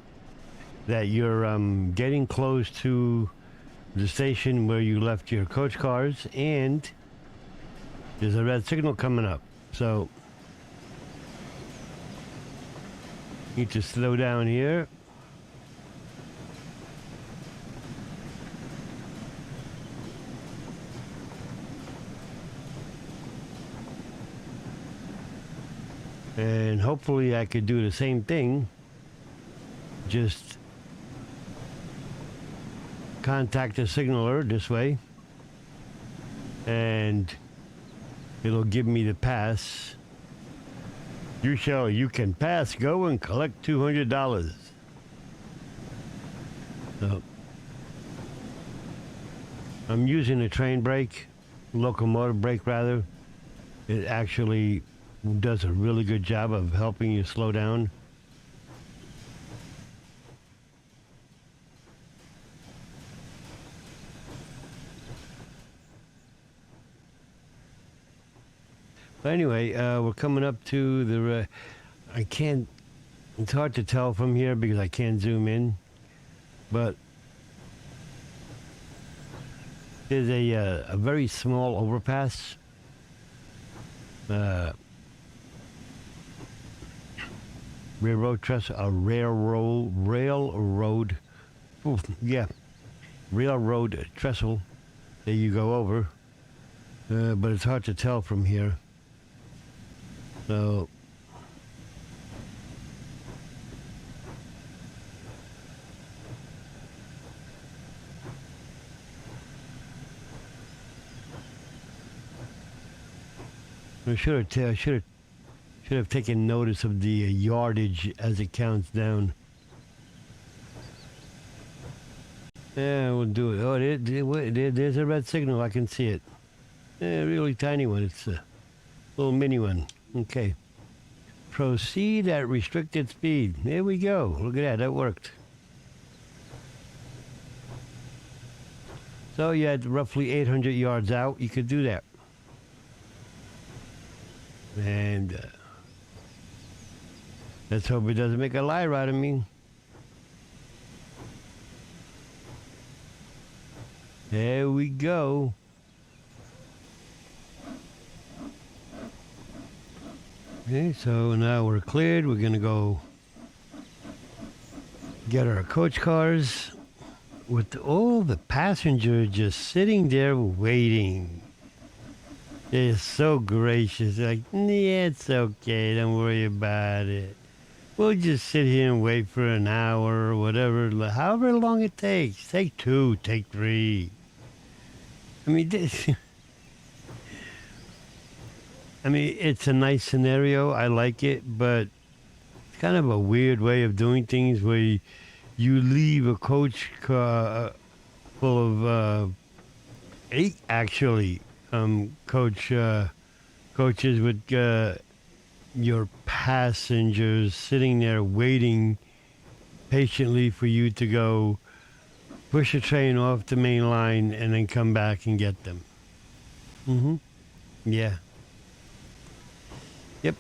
That you're getting close to the station where you left your coach cars, and there's a red signal coming up. So need to slow down here. And hopefully I could do the same thing. Just contact the signaler this way, and it'll give me the pass. You can pass, go and collect $200. So I'm using a train brake, locomotive brake rather, It actually does a really good job of helping you slow down. But anyway, we're coming up to the. I can't. It's hard to tell from here because I can't zoom in. But there's a very small overpass. Railroad trestle. A railroad. Ooh, yeah, railroad trestle that you go over. But it's hard to tell from here. So I should have taken notice of the yardage as it counts down. Yeah, we'll do it. Oh, there's a red signal. I can see it. Yeah, really tiny one. It's a little mini one. Okay. Proceed at restricted speed. There we go. Look at that. That worked. So you had roughly 800 yards out. You could do that. And let's hope it doesn't make a liar out of me. There we go. Okay, so now we're cleared. We're going to go get our coach cars with all the passengers just sitting there waiting. They're so gracious. Like, yeah, it's okay. Don't worry about it. We'll just sit here and wait for an hour or whatever, however long it takes. Take 2, take 3. I mean, it's a nice scenario. I like it, but it's kind of a weird way of doing things where you leave a coach car full of 8, actually, coaches with your passengers sitting there waiting patiently for you to go push a train off the main line and then come back and get them. Mm-hmm. Yeah. Yep.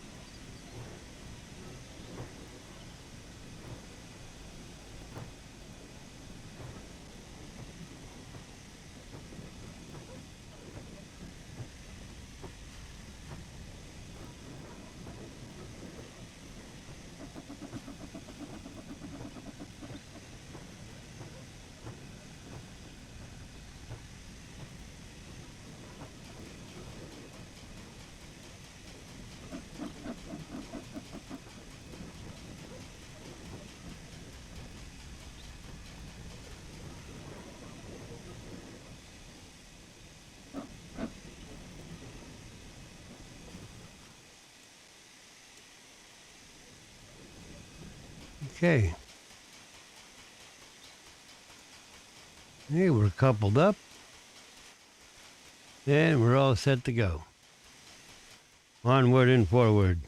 Okay. Hey, we're coupled up. And we're all set to go. Onward and forward.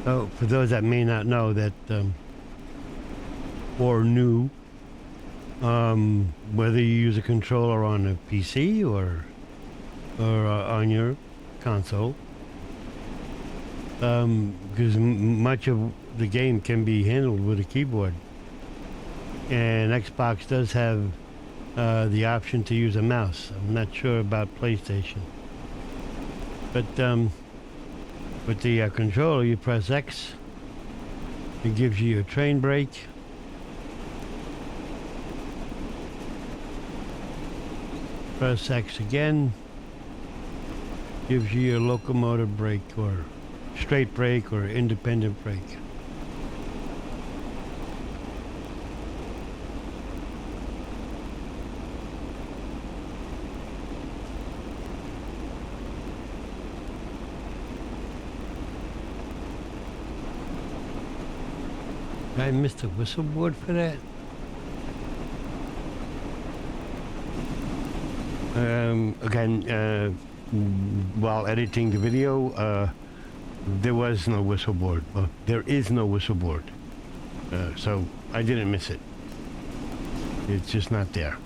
Oh, for those that may not know that, or new, whether you use a controller on a PC or on your console, because much of the game can be handled with a keyboard, and Xbox does have the option to use a mouse. I'm not sure about PlayStation, but with the controller, you press X. It gives you your train brake. Press X again. Gives you your locomotive brake or straight brake or independent brake. I missed a whistle board for that. Again, while editing the video, there was no whistle board. Well, there is no whistle board. So I didn't miss it. It's just not there.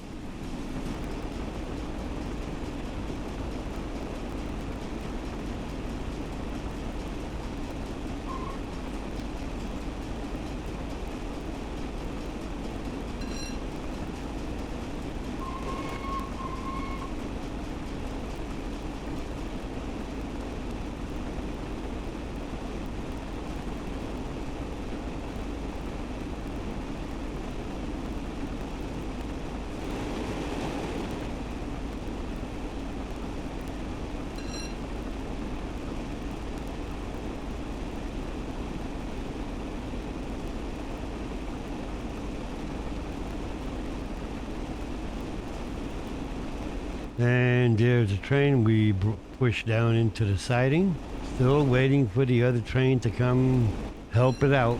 And there's the train we pushed down into the siding. Still waiting for the other train to come help it out.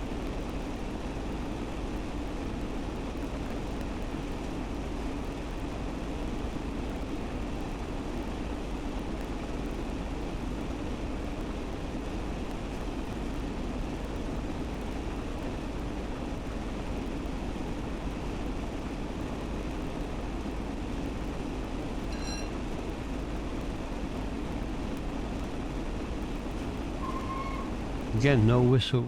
Again, no whistle.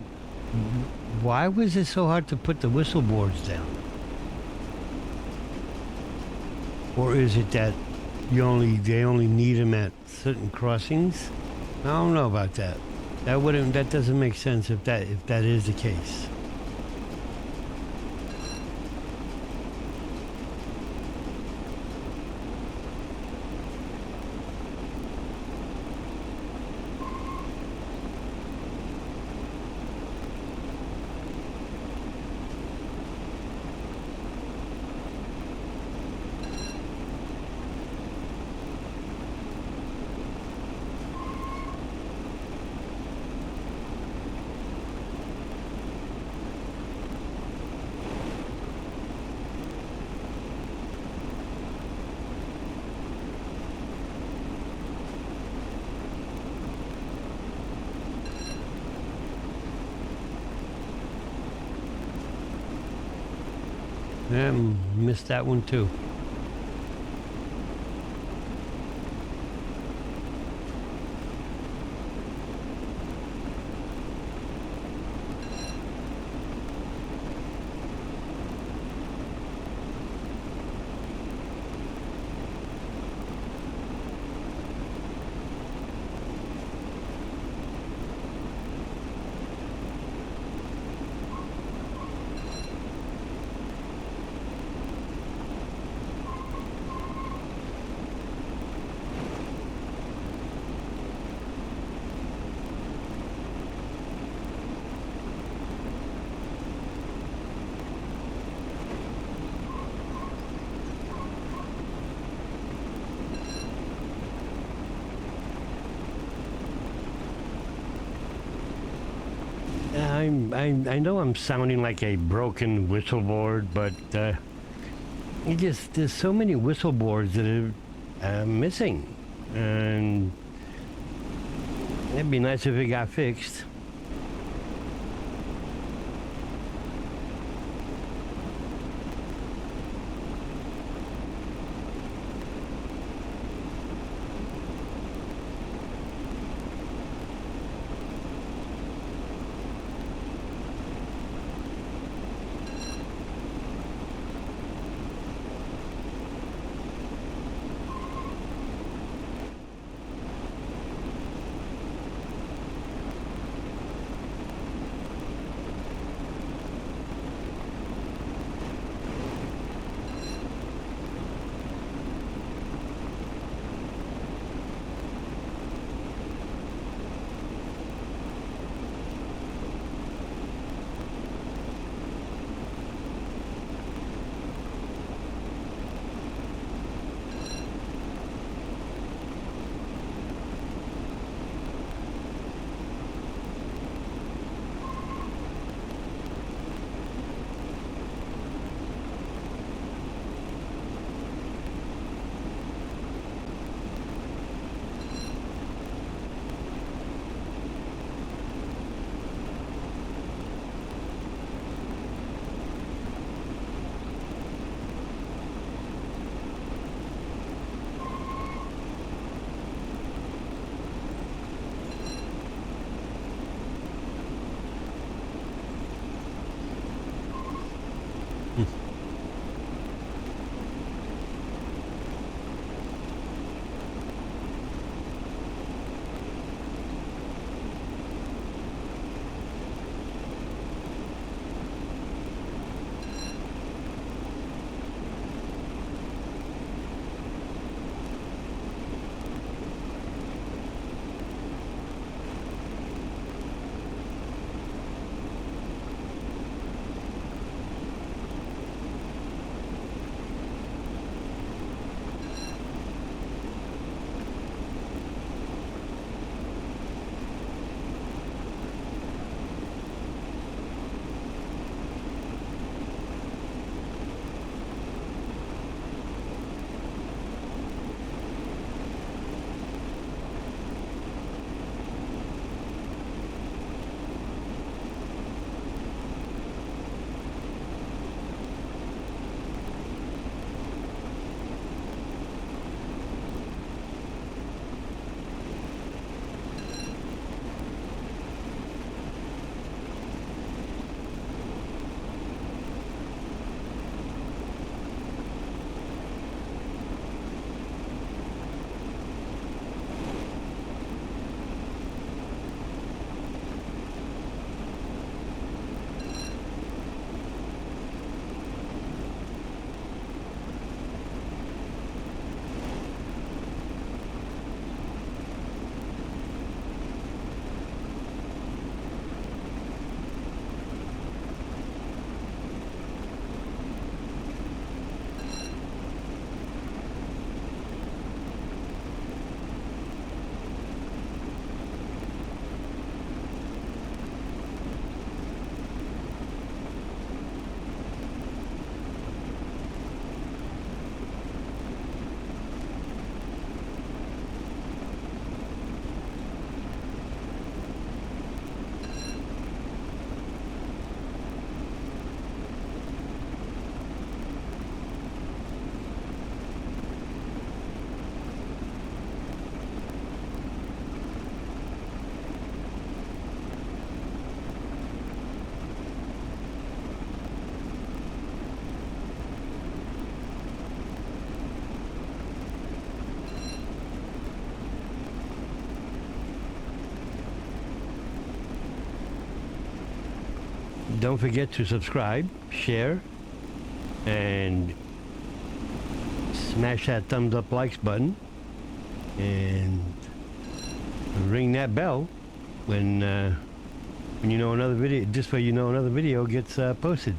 Why was it so hard to put the whistle boards down? Or is it that they only need them at certain crossings? I don't know about that. That doesn't make sense if that is the case. Yeah, missed that one too. I know I'm sounding like a broken whistle board, but there's so many whistle boards that are missing, and it'd be nice if it got fixed. don't forget to subscribe, share, and smash that thumbs up likes button, and ring that bell when you know another video. This way you know another video gets posted.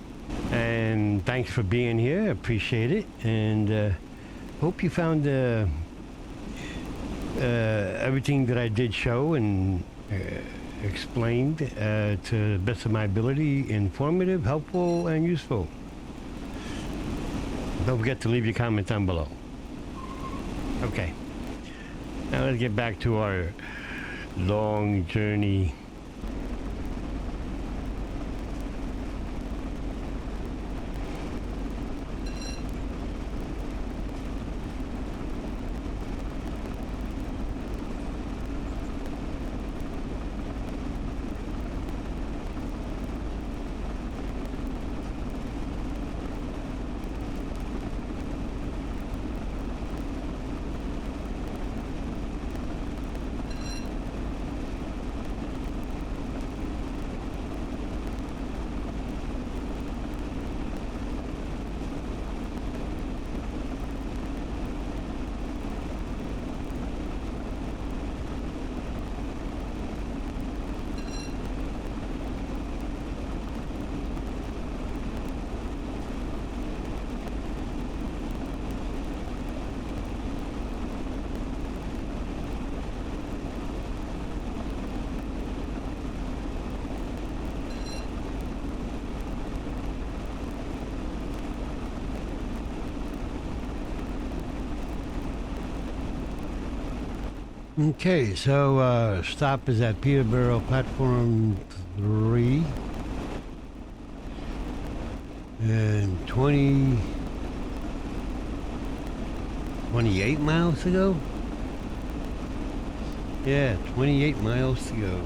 And thanks for being here. Appreciate it. And hope you found everything that I did show and explained to the best of my ability informative, helpful, and useful. Don't forget to leave your comments down below. Okay. Now let's get back to our long journey. Okay, so stop is at Peterborough Platform 3 and 28 miles to go? Yeah, 28 miles to go.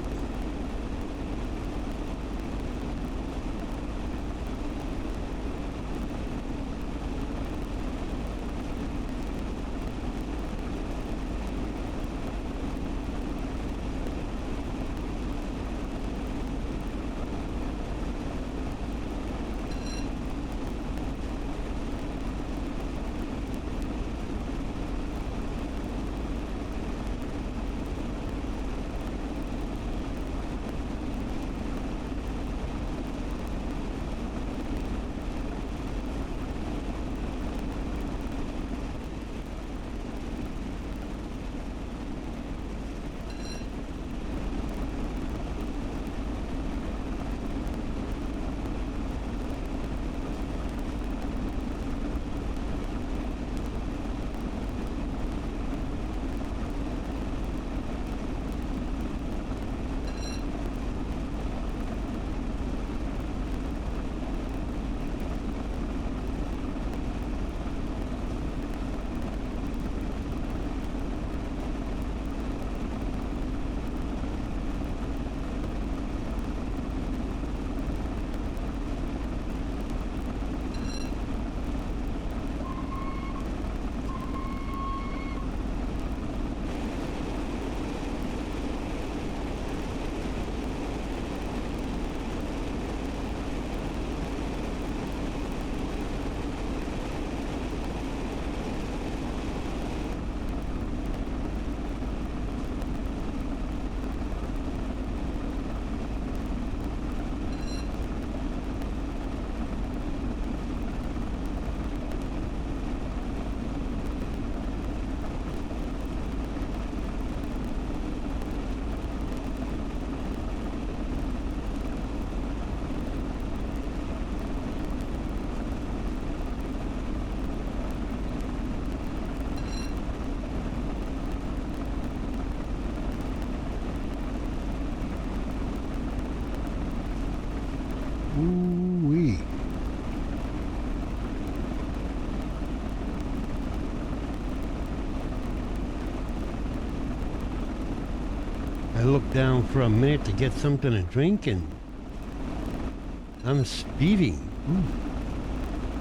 Ooh-wee. I looked down for a minute to get something to drink and I'm speeding.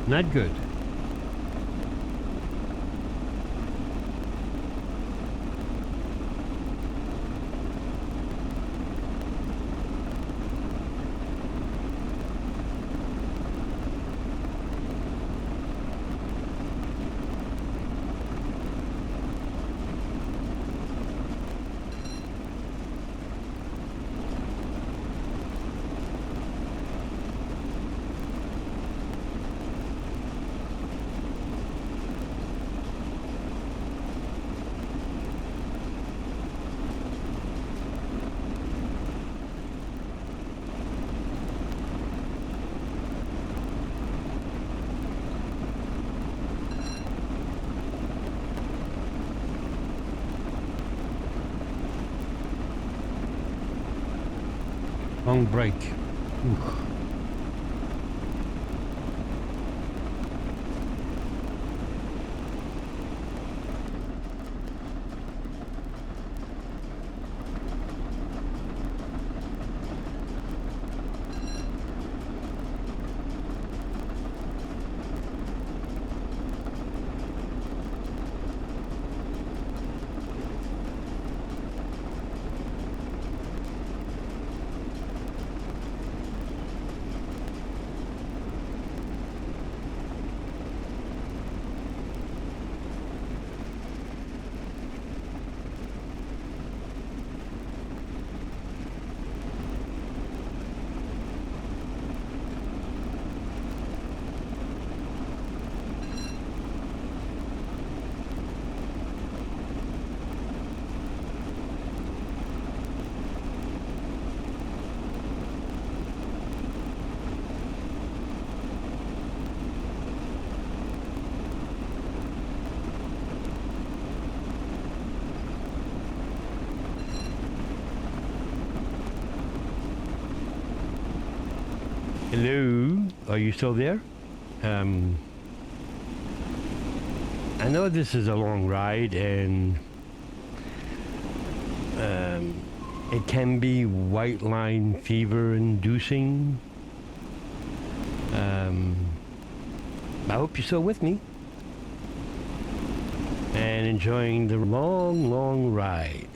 Not good. Long break. Oof. Hello, are you still there? I know this is a long ride and it can be white line fever inducing. I hope you're still with me and enjoying the long, long ride.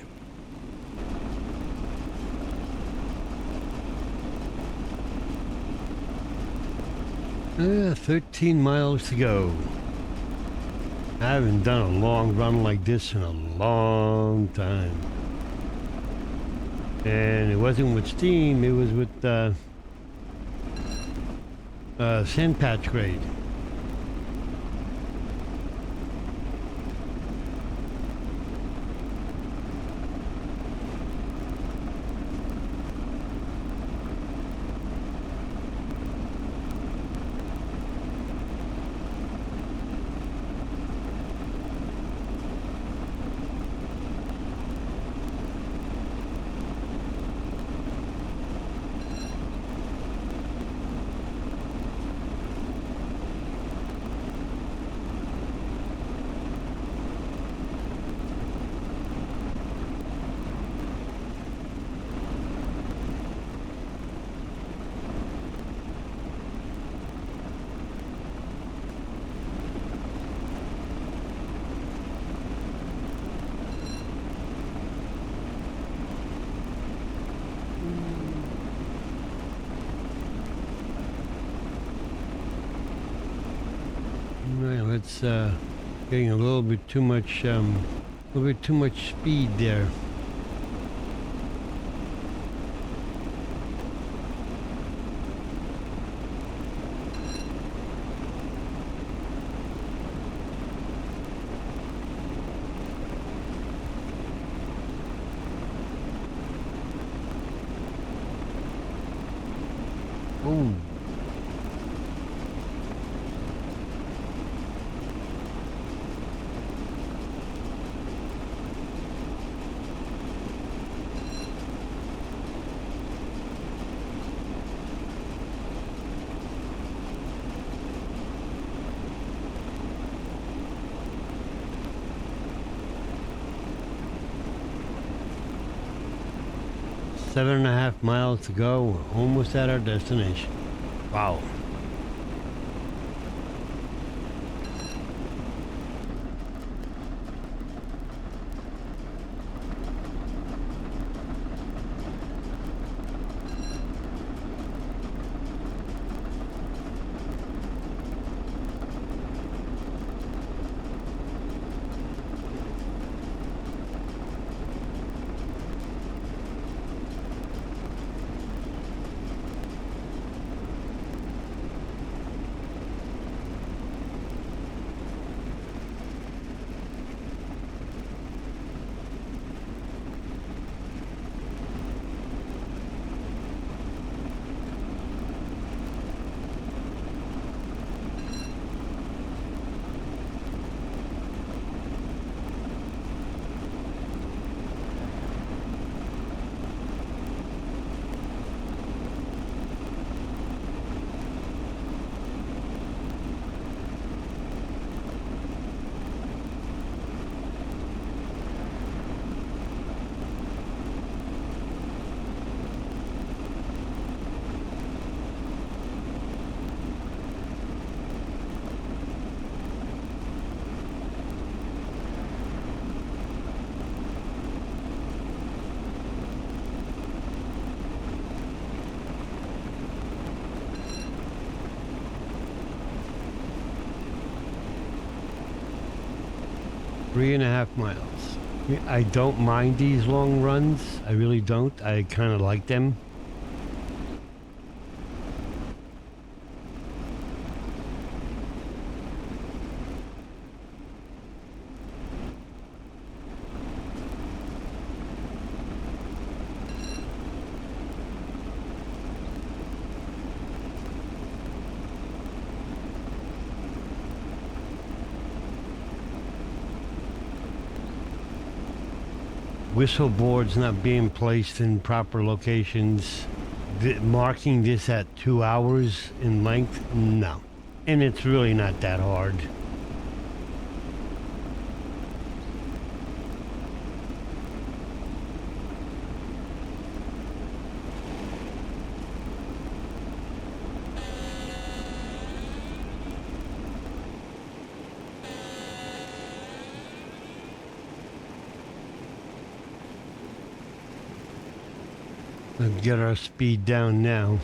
13 miles to go. I haven't done a long run like this in a long time. And it wasn't with steam, it was with sand patch grade. Well, it's getting a little bit too much speed there. Oh. Seven and a half miles to go. We're almost at our destination. Wow. 3.5 miles. I don't mind these long runs. I really don't. I kind of like them. Whistle boards not being placed in proper locations, marking this at 2 hours in length, no. And it's really not that hard. Let's get our speed down now.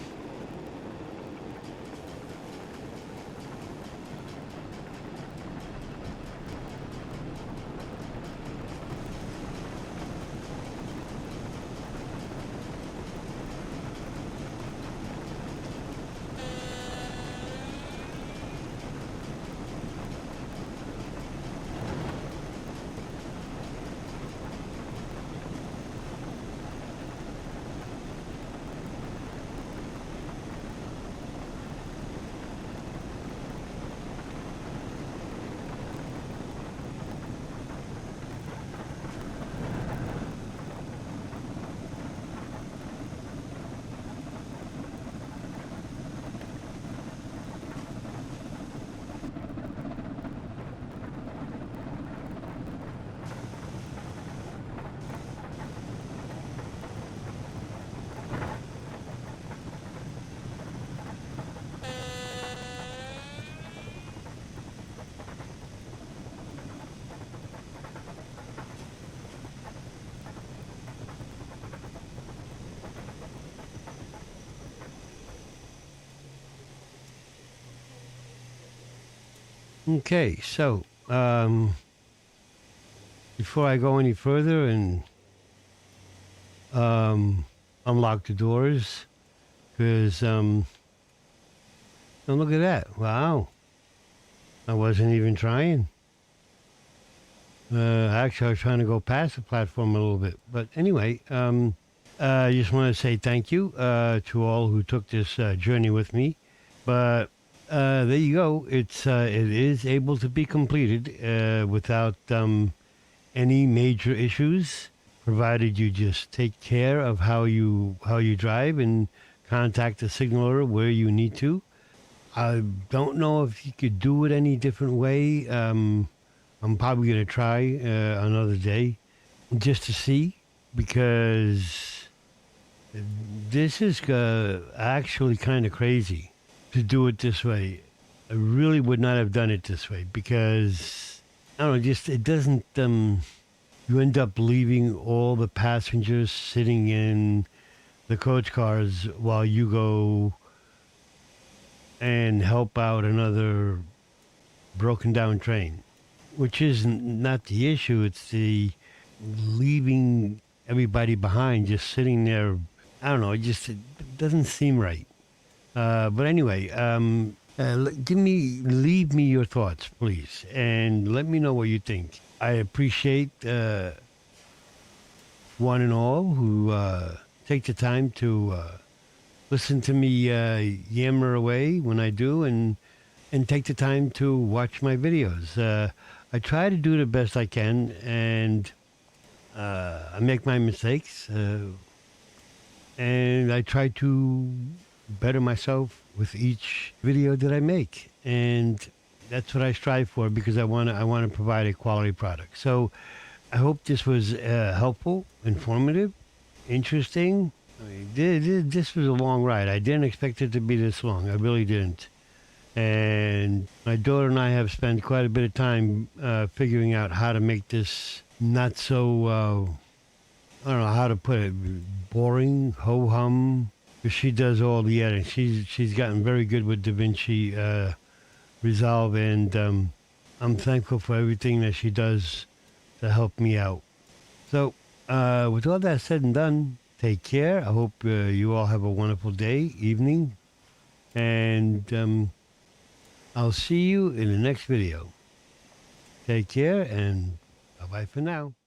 Okay, so before I go any further and unlock the doors, because oh, look at that! Wow, I wasn't even trying. Actually, I was trying to go past the platform a little bit, but anyway, I just want to say thank you to all who took this journey with me. But there you go. It is able to be completed without any major issues, provided you just take care of how you drive and contact the signaler where you need to. I don't know if you could do it any different way. I'm probably gonna try another day just to see, because this is actually kind of crazy to do it this way. I really would not have done it this way because I don't know, just it doesn't. You end up leaving all the passengers sitting in the coach cars while you go and help out another broken down train, which is not the issue. It's the leaving everybody behind, just sitting there. I don't know. It doesn't seem right. But anyway, leave me your thoughts, please, and let me know what you think. I appreciate one and all who take the time to listen to me yammer away when I do, and take the time to watch my videos. I try to do the best I can, and I make my mistakes, and I try to better myself with each video that I make, and that's what I strive for, because I want to provide a quality product. So I hope this was helpful, informative, interesting. I mean, this was a long ride. I didn't expect it to be this long. I really didn't. And my daughter and I have spent quite a bit of time figuring out how to make this not so, I don't know how to put it, boring, ho-hum. Because she does all the editing. She's gotten very good with DaVinci Resolve, and I'm thankful for everything that she does to help me out. So, with all that said and done, take care. I hope you all have a wonderful day, evening, and I'll see you in the next video. Take care, and bye-bye for now.